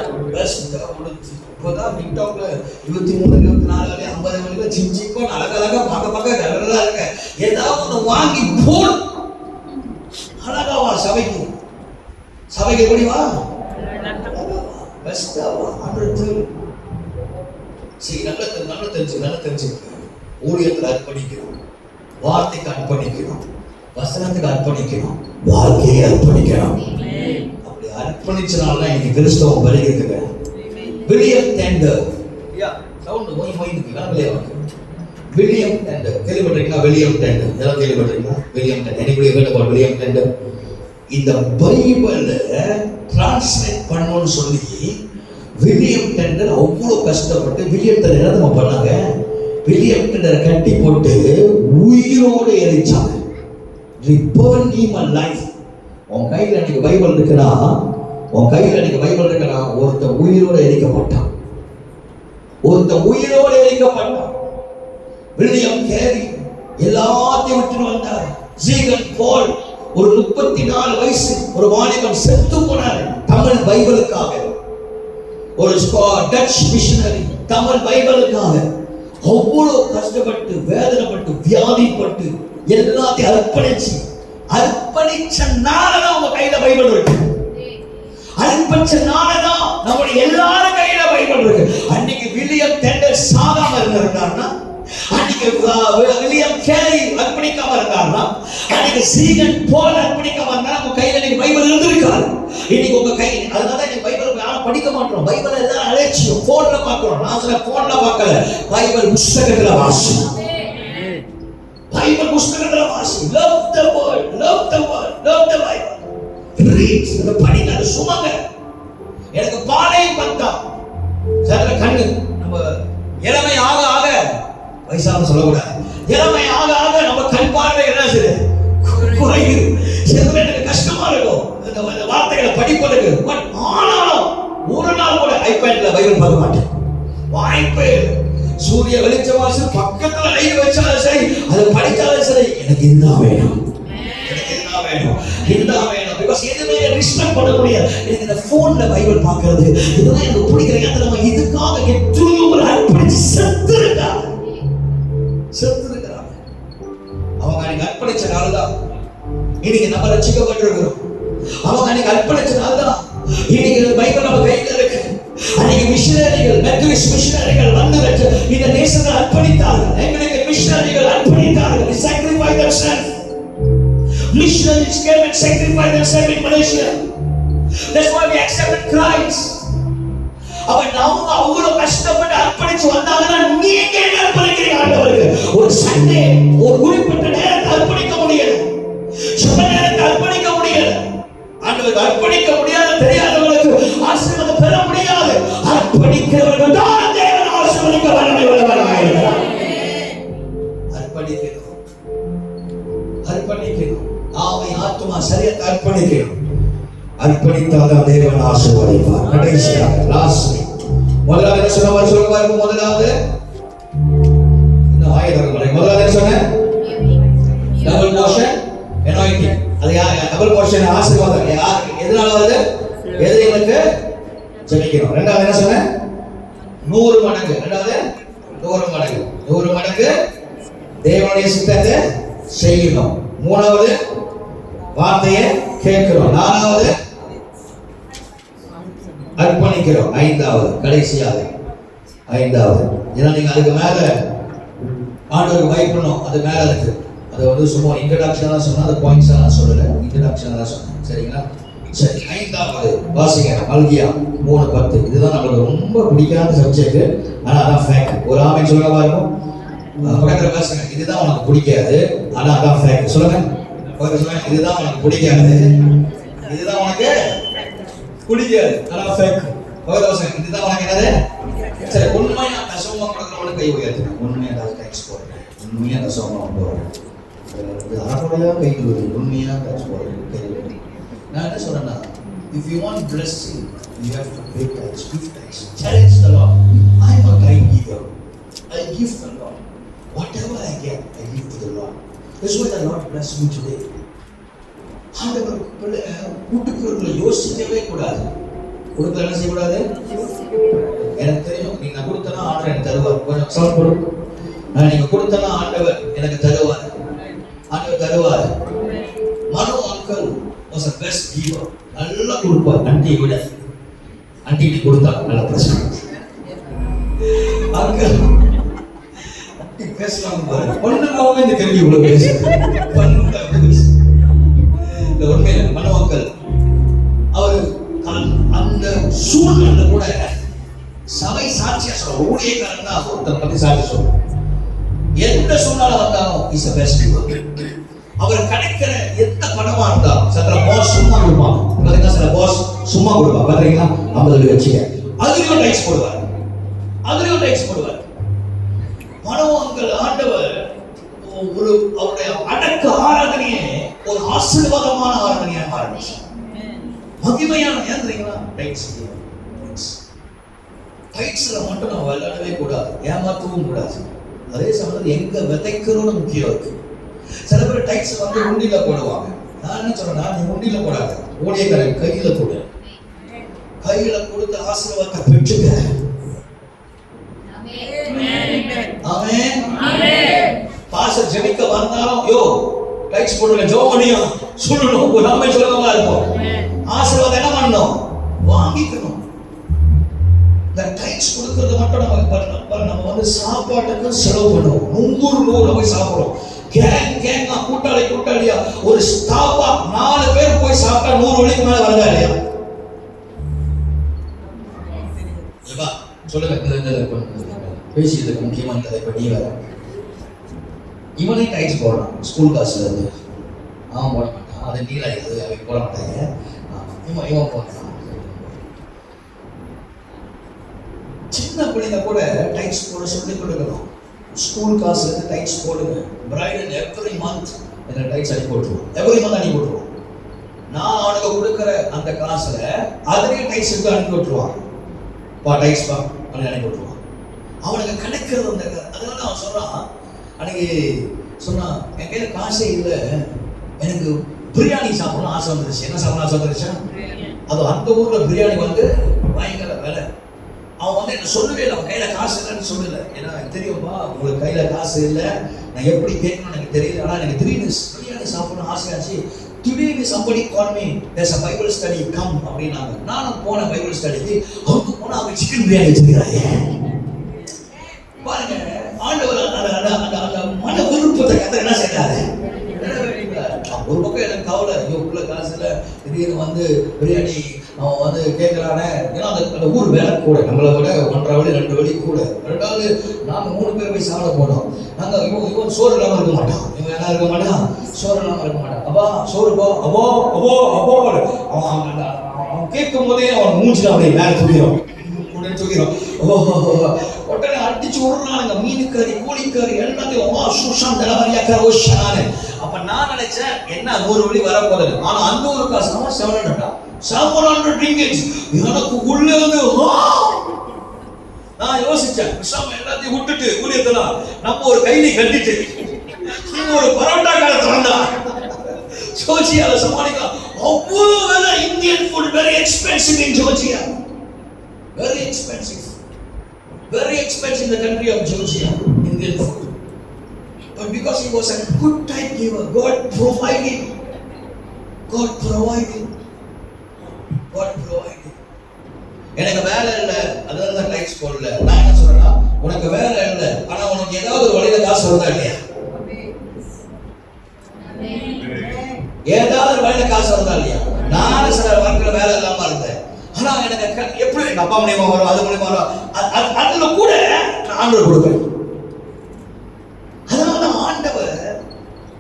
உடுத்து. இப்போதான் டிக்டாக்ல 23, 24, 50 மணிக்கு சிஞ்சிக்கோ அழகழகா பார்க்க நல்லா இருக்க. ஏதாவது ஒன்று வாங்கி போடு, அழகாவா சபைக்கு எப்படி வா, பெஸ்டா வா. ஆண்டவருக்கு சரி, நல்லா தெரிஞ்சு ஊழியத்தில் அர்ப்பணிக்கிறோம், வார்த்தைக்கு அர்ப்பணிக்கிறோம், வசனத்துக்கு அர்ப்பணிக்கணும், வாழ்க்கையை அர்ப்பணிக்கணும். அப்படி அர்ப்பணிச்சனால்தான் இன்னைக்கு கிறிஸ்தவம் வருகிறதுங்க. வில்லியம் டெண்டர், வில்லியம் டெண்டர் கேள்விப்பட்டிருக்கீங்களா? வில்லியம் டெண்டர் எல்லாம் கேள்விப்பட்டிருக்கீங்களா? William tender anybody heard about William tender? இந்த பைபிளை டிரான்ஸ்லேட் பண்ணணும்னு சொல்லி வில்லியம் டெண்டர் அவ்வளோ கஷ்டப்பட்டு வில்லியம் டெண்டர் என்ன நம்ம பண்ணாங்க? வில்லியம் டெண்டரை கட்டி போட்டு உயிரோடு எரிச்சாங்க. Reburn him alive. உன் கையில் எனக்கு பைபிள் இருக்குன்னா, ஒருத்த உயிரோடு எரிக்கப்பட்டான். வில்லியம் கேரி எல்லாத்தையும் விட்டு வந்தார். ஜீகன் பால் ஒரு 34 வயசு ஒரு வாலிபன் செத்து போனார் தமிழ் பைபிளுக்காக. ஒரு டச் மிஷனரி தமிழ் பைபிளுக்காக அவ்வளவு கஷ்டப்பட்டு வேதனைப்பட்டு வியாதிப்பட்டு எல்லாத்தையும் அர்ப்பணிச்சனாலதான் உங்க கையில பைபிள் இருக்கு. அர்ப்பணிச்சனாலதான் நம்முடைய எல்லாரும் கையில பைபிள் இருக்கு. அன்னைக்கு வில்லியம் டெண்டர் சாகாம இருந்தாருன்னா, அன்னைக்கு வில்லியம் கேரி அர்ப்பணிக்காம இருந்தாருன்னா, அன்னைக்கு சீகன் போல் அர்ப்பணிக்காம இருந்தா உங்க கையில இன்னைக்கு பைபிள் இருந்திருக்காரு. இன்னைக்கு உங்க கை, அதனால நீங்க பைபிள் யாரும் படிக்க மாட்டோம். பைபிள் எல்லாம் அலட்சியம், போன்ல பாக்குறோம். நான் சொல்ல போன்ல பார்க்கல, பைபிள் புஸ்தகத்துல வாசி. பைபிள் புஸ்தகத்துல வாசி. Love the word, love the Bible. Read, அந்த படிங்க, அது சுமங்க. எனக்கு பாலை பத்தா சதுர கண்ணு. நம்ம இளமை ஆக வயசான சொல்லக்கூடாது. இளமை ஆக நம்ம கண் பார்வை என்ன செய்யுது? குறையுது. சில எனக்கு கஷ்டமா இருக்கும் இந்த வார்த்தைகளை படிப்பதற்கு. பட் ஆனாலும் ஒரு நாள் கூட ஐபேட்ல பைபிள் பார்க்க மாட்டேன். வாய்ப்பே இல்லை. சூரிய வெளிச்சவாசு பக்கத்துல லைட் வச்சாலும் சரி, அதை படிச்சாலும் சரி, எனக்கு இதுதான் வேணும். பிகாஸ் எதுவுமே ரிஸ்பெக்ட் பண்ண முடியாது. எனக்கு இந்த போன்ல பைபிள் பார்க்கிறது இதெல்லாம் எனக்கு பிடிக்கிறேன். அதை நம்ம இதுக்காக எத்தனையோ ஒரு அர்ப்பணிச்சு செத்துருக்காங்க. அவங்க அன்னைக்கு அர்ப்பணிச்சனால்தான் இன்னைக்கு நம்ம ரட்சிக்கப்பட்டிருக்கிறோம். அவங்க அன்னைக்கு அர்ப்பணிச்சனால்தான் இன்னைக்கு பைபிள் நம்ம கையில இருக்கு. அன்னைக்கு மிஷனரிகள், மெத்தடிஸ்ட் மிஷனரிகள் வந்து இந்த தேசத்தை அர்ப்பணித்தார்கள். எங்களுக்கு மிஷனரிகள் அர்ப்பணித்தார்கள். They sacrificed themselves. Missionaries came and sacrificed themselves in Malaysia. That's why we accepted Christ. அவன் அவங்க அவ்வளவு கஷ்டப்பட்டு அர்ப்பணிச்சு வந்தாங்கன்னா நீங்க என்ன அர்ப்பணிக்கிறீங்க ஆண்டவருக்கு? ஒரு சண்டே ஒரு குறிப்பிட்ட நேரத்தை அர்ப்பணிக்க முடியல, சுப நேரத்தை அர்ப்பணிக்க முடியல. ஆண்டவருக்கு அர்ப்பணிக்க முடியாது. தெரியாதவர்களுக்கு ஆசீர்வாதம் பெற முடியாது. அர்ப்பணிக்கிறவர்கள் தான் தேவன் ஆசீர்வதிக்க வல்லமை உள்ளவராக இருக்கிறார். அர்ப்பணிக்கணும். ஆவை ஆத்துமா சரியத்தை அர்ப்பணிக்கணும். அர்ப்பணித்தாதான் தேவன் ஆசீர்வதிப்பார். கடைசியாக லாஸ்ட் முதலாவது என்ன சொல்லுவார்? முதலாவது இன்னும் ஆயுதங்கள். முதலாவது என்ன சொன்ன? Double portion anointing. அது டபுள் போர்ஷன் ஆசீர்வாதம் எதனால வருது? எதிரிகளுக்கு ஜெபிக்கிறோம். இரண்டாவது என்ன சொன்ன? 100 மடங்கு. இரண்டாவது 100 மடங்கு தேவனுடைய சித்தத்தை செய்யணும். மூணாவது வார்த்தையை கேட்கிறோம். நாலாவது அர்ப்பணிக்கிறோம். ஐந்தாவது கடைசியாக ஏன்னா நீங்க அதுக்கு மேல ஆண்டவருக்கு பயப்படணும். அது மேல இருக்கு. அது வந்து சும்மா இன்ட்ரடக்ஷனா சொன்னா, அது பாயிண்ட்ஸ் எல்லாம் சொல்லல, இன்ட்ரடக்ஷனா சொன்னேன். சரிங்களா? சரி, ஐந்தாவது வாசிங்க. மல்கியா 3:10. இதுதான் நம்மளுக்கு ரொம்ப பிடிக்காத சப்ஜெக்ட். ஆனா அதான் ஃபேக்ட். ஒரு ஆமை சொல்லுங்க பாருங்க. பக்கத்துல பேசுங்க. இதுதான் உனக்கு பிடிக்காது, ஆனா அதான் ஃபேக்ட். சொல்லுங்க. இதுதான் உனக்கு பிடிக்காது, இதுதான் உனக்கு பிடிக்காது, ஆனா ஃபேக்ட். இதுதான் உனக்கு என்னது? சரி, உண்மை நான் தசமம் கொடுக்குறவங்க கை உயர்த்தினேன். உண்மையாக ஏதாவது டேக்ஸ் போடுறேன், உண்மையாக தசமம் போடுறேன், அறகுறையாக கை வருது, உண்மையாக டேக்ஸ் போடுறேன் கை வருது. நான் என்ன சொல்றேன்னா, if you want blessing, you have to pay tax, give tax. Challenge the Lord. I am a kind giver. I give the Lord. Whatever I get, I give to the Lord. That's why the Lord bless me today. ஆண்டவர் கூட்டுக்குள்ள யோசிக்கவே கூடாது. கொடுக்க என்ன செய்யக்கூடாது? எனக்கு தெரியும் நீங்க கொடுத்தனா ஆண்டவர் எனக்கு தருவார். கொஞ்சம் சவுண்ட் போடு. நீங்க கொடுத்தனா ஆண்டவர் எனக்கு தருவார். ஆண்டவர் தருவார். மனோ uncle was a best giver. நல்லா கொடுப்பார். ஆண்டி விட ஆண்டி கொடுத்தா நல்ல பிரச்சனை. அங்கிள் ஆண்டி பேசலாம் பாரு. பொண்ணுக்காக இந்த கேள்வி இவ்வளவு பேசுது. உண்மையில மனோ அங்கிள் அவர் அந்த சூழ்நிலை கூட சபை சாட்சியா சொல்ற ஊழியக்காரன் தான் ஒருத்தர் பத்தி சாட்சி சொல்ற. எந்த சூழ்நிலை வந்தாலும் இஸ் a best giver. அவர் கிடைக்கிற எந்த பணமா இருந்தாலும் சில பாஸ் சும்மா கொடுப்பாங்க. பாத்தீங்கன்னா சில பாஸ் சும்மா கொடுப்பாங்க. பாத்தீங்கன்னா 50 வச்சுக்க அதுலயும் டைக்ஸ் போடுவார். அதுலயும் டைக்ஸ் போடுவார். மனோவங்கள் ஆண்டவர் ஒரு அவருடைய அடக்க ஆராதனையே ஒரு ஆசீர்வாதமான ஆராதனையா மாறிடுச்சு. மகிமையான ஏன் தெரியுங்களா? டைக்ஸ் டைக்ஸ்ல மட்டும் நம்ம விளையாடவே கூடாது, ஏமாற்றவும் கூடாது. அதே சமயத்தில் எங்க விதைக்கிறோன்னு முக்கியம் இருக்கு. சில பேர் டைக்ஸ் வந்து உண்டியில போடுவாங்க. நான் என்ன சொல்றேன்னா, நீ உண்டியில போடாத, ஊழியக்காரன் கையில போடு. கையில கொடுத்து ஆசீர்வாதத்தை பெற்றுக்க. ஆமென். பாஸ்டர் ஜெபிக்க வந்தாலும் யோ டைக்ஸ் போடுங்க, ஜோமணியும் சொல்லணும், நாமே சொல்லணுமா இருக்கும். ஆசீர்வாதம் என்ன பண்ணணும்? வாங்கிக்கணும். இந்த டைக்ஸ் கொடுக்கறது மட்டும் நம்ம வந்து சாப்பாட்டுக்கு செலவு பண்ணுவோம். 100 போய் சாப்பிடுறோம். கேங்கா கூட்டாளியா ஒரு ஸ்டாப்பா 4 பேர் போய் சாப்பிட்டா 100 வழிக்கு மேல வருதா இல்லையா? சொல்லுங்க. பேசியதுக்கு முக்கியமான கதை இப்ப நீ வேற. இவனே டைக்ஸ் போடுறான் ஸ்கூல் காசுல இருந்து. அவன் போட மாட்டான், அது நீலாயிடுது, அவங்க போட மாட்டாங்க. இவன் போடுறான். சின்ன பிள்ளைங்க கூட டைக்ஸ் போட சொல்லி கொடுக்கணும். ஸ்கூல் காசுல இருந்து டைக்ஸ் போடுங்க. பிரைடல் எவ்ரி மந்த் என்ன டைக்ஸ் அனுப்பி போட்டுருவோம். எவ்ரி மந்த் அனுப்பி போட்டுருவோம். நான் அவனுக்கு கொடுக்குற அந்த காசுல அதுலயே டைக்ஸ் எடுத்து அனுப்பி விட்டுருவான். டைக்ஸ் பா அனுப்பி விட்டுருவான். அவனுக்கு கிடைக்கிறது அந்த அதனால அவன் சொல்றான், அன்னைக்கு சொன்னான், என் கையில காசே இல்லை, எனக்கு பிரியாணி சாப்பிடணும் ஆசை வந்துருச்சு. என்ன சாப்பிடணும் ஆசை வந்துருச்சா? அது அந்த ஊர்ல பிரியாணி வந்து பயங்கர விலை. அவன் வந்து என்ன சொல்லவே இல்லை, அவன் கையில காசு இல்லைன்னு சொல்லல. ஏன்னா எனக்கு தெரியும்பா உங்களுக்கு கையில காசு இல்லை, நான் எப்படி கேட்கணும்னு எனக்கு தெரியல. ஆனா எனக்கு திடீர்னு பிரியாணி சாப்பிடணும் ஆசையாச்சு. Today somebody called me, there's a Bible study, come அப்படின்னாங்க. நானும் போன பைபிள் ஸ்டடிக்கு. அவங்க போனா அவங்க சிக்கன் பிரியாணி வச்சிருக்கிறாங்க. பாருங்க ஆண்டவர் அந்த மன விருப்பத்தை கத்த என்ன செய்யறாரு? ஒரு பக்கம் எனக்கு கவலை, ஐயோ உள்ள காசு இல்லை, திடீர்னு வந்து பிரியாணி அவன் வந்து கேட்கிறானே. ஏன்னா அந்த ஊர் வேலை கூட நம்மளை விட 1.5 வழி 2 வழி கூட. 2வது நாங்க 3 பேர் போய் சாப்பிட போனோம். நாங்க இவன் சோறு இல்லாம இருக்க மாட்டான், இவன் என்ன இருக்க மாட்டான், சோறு இல்லாம இருக்க மாட்டான். அப்பா சோறு போ, அப்போ அப்போ அப்போ அவன் கேட்கும் போதே அவன் மூஞ்சில அப்படியே மேல தூக்கிடும். உடனே அடிச்சு விடுறானுங்க. மீன் கறி, கோழிக்கறி எல்லாத்தையும் சுஷான் தலைவரியா கரோஷானு. அப்ப நான் நினைச்சேன் என்ன 100 வழி வரப்போகுது. ஆனா அந்த ஒரு காசு 700 ringgits. எனக்கு உள்ள வந்து நான் யோசிச்சேன், விஷம் எல்லாத்தையும் விட்டுட்டு ஊழியத்தெல்லாம் நம்ம ஒரு கைலி கட்டிட்டு ஒரு பரோட்டா கடை திறந்தா ஜோர்ஜியால சமாளிக்கலாம். அவ்வளவு விலை. Indian food very expensive in Georgia. Very expensive in the country of Georgia, Indian food. But because he was a good type giver, God provided. எனக்கு வேலை இல்லை, அதனால தான் டைக்ஸ் போடல. நான் என்ன சொல்றேன்னா, உனக்கு வேலை இல்லை, ஆனா உனக்கு ஏதாவது ஒரு வழியில காசு வருதா இல்லையா? ஏதாவது வழியில காசு வருதா இல்லையா? நானும் சில வாழ்க்கையில வேலை இல்லாம இருந்தேன். ஆனா எனக்கு எப்படி எங்க அப்பா மூலியமா வரும், அது மூலியமா வரும், அதுல கூட ஆண்டவர் கொடுப்பேன். அதனால ஆண்டவர்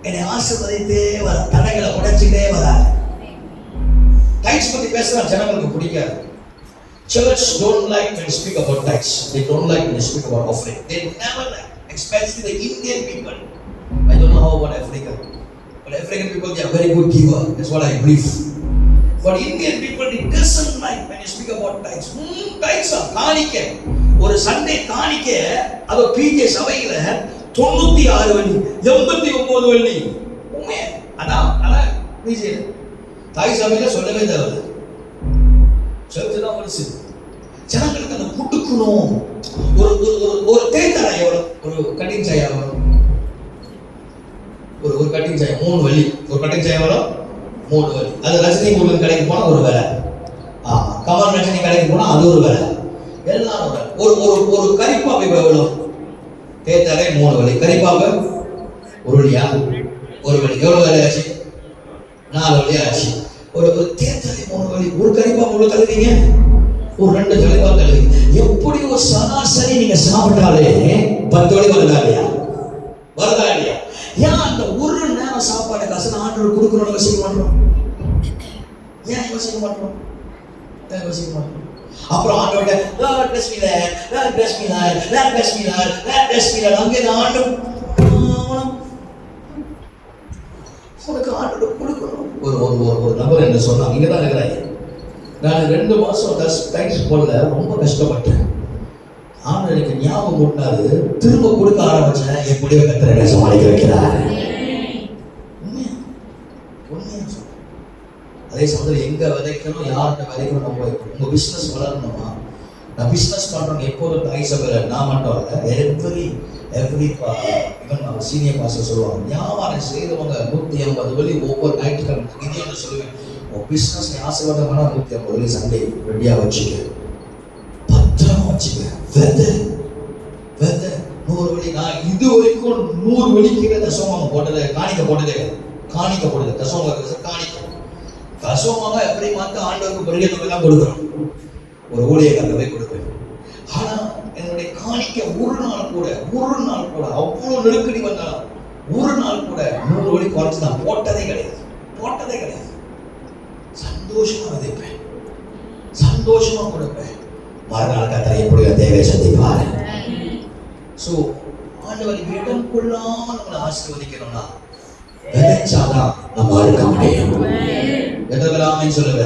என்னை ஆசீர்வதித்தே வர, தடைகளை உடைச்சுட்டே வராரு. டைக்ஸ் பத்தி பேசுறா ஜனங்களுக்கு பிடிக்காது. Church don't like when you speak about tithes. They don't like when you speak about offering. They never like, especially the Indian people. I don't know how about Africa, but African people, they are very good giver. That's what I believe. But Indian people, it doesn't like when you speak about tithes. Tithes are காணிக்க. ஒரு சண்டே காணிக்க அது பிஜே சபையில 96 வெள்ளி 89 வெள்ளி உண்மையா ஆனா பிஜே தாய் சபையில சொல்லவே தேவையில்லை. சர்ச்சுதான் மனசு ஜனங்களுக்கு அந்த குடுக்கணும். ஒரு தேய்தலை எவ்வளோ, ஒரு கட்டிங் சாய் எவ்வளோ, ஒரு கட்டிங் சாய் 3 வெள்ளி, ஒரு கட்டிங் சாய் எவ்வளோ 3 வெள்ளி. அது ரஜினி முருகன் கடைக்கு போனா ஒரு வேலை, கமல் ரஜினி கடைக்கு போனா அது ஒரு வேலை, எல்லாரும் ஒரு கறிப்பாப்பை எவ்வளோ, தேய்தலை 3 வெள்ளி, கறிப்பாப்பை 1 வெள்ளியா, 1 வெள்ளி, எவ்வளோ வேலை ஆச்சு, 4 வெள்ளி ஆச்சு. ஒரு தேர்தலை 3 வெள்ளி, ஒரு கறிப்பா எவ்வளவு தருவீங்க, ஒரு 2 கறிப்பா தருவீங்க. எப்படி ஒரு சராசரி நீங்க சாப்பிட்டாலே 10 வெள்ளி வருதா இல்லையா, வருதா இல்லையா? ஏன் அந்த ஒரு நேரம் சாப்பாடு காசு ஆண்டவர் கொடுக்கணும்னு யோசிக்க மாட்டோம்? ஏன் யோசிக்க மாட்டோம்? அப்புறம் ஆண்டவர்கிட்ட Lord bless me Lord, Lord bless me Lord, Lord bless me Lord, Lord bless me Lord. அங்கே ஆண்டவர் உனக்கு ஆண்டவர் கொடுக்கணும். ஒரு நபர் என்ன சொன்னாங்க, இங்கே தான் இருக்கிறாங்க. நான் 2 மாசம் டைம்ஸ் போடல, ரொம்ப கஷ்டப்பட்டேன். ஆண்டவர் எனக்கு ஞாபகம் கூட்டினாரு, திரும்ப கொடுக்க ஆரம்பிச்சேன். எப்படியோ கர்த்தரை சமாளிக்க வைக்கிறார். அதே சமயத்தில் எங்க விதைக்கணும், யார்கிட்ட விதைக்கணும், நம்ம உங்க பிசினஸ் வளரணுமா? நான் பிசினஸ் பண்றவங்க எப்போதும் தாய் சபையில நான் மட்டும் இல்லை, எவ்ரி இவன் நம்ம சீனியர் பாஸ்டர் சொல்லுவாங்க, வியாபாரம் செய்தவங்க 150 வெள்ளி ஒவ்வொரு ஞாயிற்றுக்கிழமை நிதியான சொல்லுவேன். உன் பிசினஸ் ஆசீர்வாதமான 150 வெள்ளி சண்டே ரெடியா வச்சுக்க, பத்திரமா வச்சுக்க. வெதை 100 வெள்ளி. நான் இது வரைக்கும் 100 வெள்ளிக்கு தசோமாங்க போட்டதே, காணிக்க போட்டதே, தசோமாக எப்படி மாத்த ஆண்டவருக்கு பெரிய தொகைலாம் கொடுக்குறோம், ஒரு ஊழியக்காரங்க போய் கொடுப்பேன். ஆனா என்னுடைய காணிக்க ஒரு நாள் கூட அவ்வளவு நெருக்கடி வந்தாலும் ஒரு நாள் கூட 100 வெள்ளி குறைச்சு நான் போட்டதே கிடையாது. சந்தோஷமா விதைப்பேன், சந்தோஷமா கொடுப்பேன். மறுநாள் கர்த்தர் எப்படியோ தேவை சந்திப்பார். சோ ஆண்டவர் இடம் கொள்ளாம நம்மளை ஆசீர்வதிக்கணும்னா விதைச்சாதான் நம்ம அறுக்க முடியும். எத்தனை ஆமீன் சொல்லுங்க.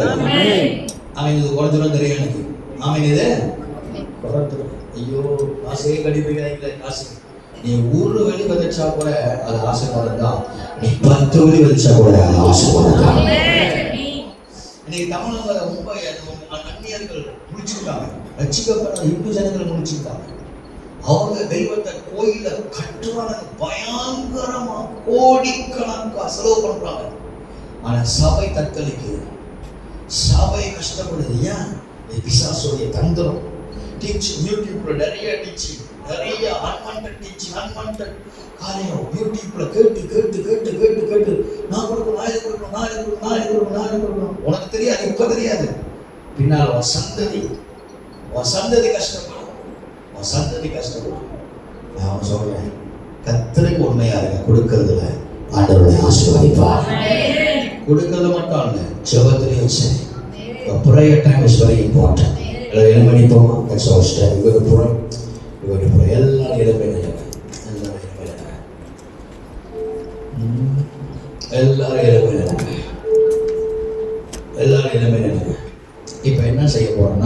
ஆமீன். இது குறைஞ்சிடும் தெரியும் எனக்கு. ஆமீன். இது ஐயோ காசே கடிப்பீங்க, காசு நீ 1 வெள்ளி விதைச்சா கூட அது ஆசீர்வாதம் தான், நீ 10 வெள்ளி விதைச்சா கூட அது ஆசீர்வாதம் தான். இன்னைக்கு தமிழக மும்பை அந்நியர்கள் முடிச்சுட்டாங்க, ரட்சிக்கப்பட்ட இந்து ஜனங்களை முடிச்சுட்டாங்க. அவங்க தெய்வத்தை கோயில கட்டுறாங்க, பயங்கரமா கோடிக்கணக்கா செலவு பண்றாங்க. ஆனா சபை தற்கொலைக்கு, சபை கஷ்டப்படுது. ஏன்? பிசாசுடைய தந்திரம். யூடியூப்ல நிறைய டீச்சிங், நிறைய அன்வான்டட் டீச்சிங், அன்வான்டட் காரியம் யூடியூப்ல கேட்டு நான் கொடுக்கணும். உனக்கு தெரியாது, இப்ப தெரியாது, பின்னால் உன் சந்ததி கஷ்டப்படும். நான் சொல்றேன், கர்த்தருக்கு உண்மையா இருக்க, கொடுக்கறதுல ஆண்டவருடைய ஆசீர்வதிப்பார். கொடுக்கறது மட்டும் இல்ல, ஜெபத்திலையும் சரி. Prayer time is very important. எல்லாரும் எழுமணிப்போமா? That's our step. You go to pray. எல்லாரும் எழுமணிங்க. எல்லாரும் எழுமணிங்க. இப்போ என்ன செய்ய போறோம்னா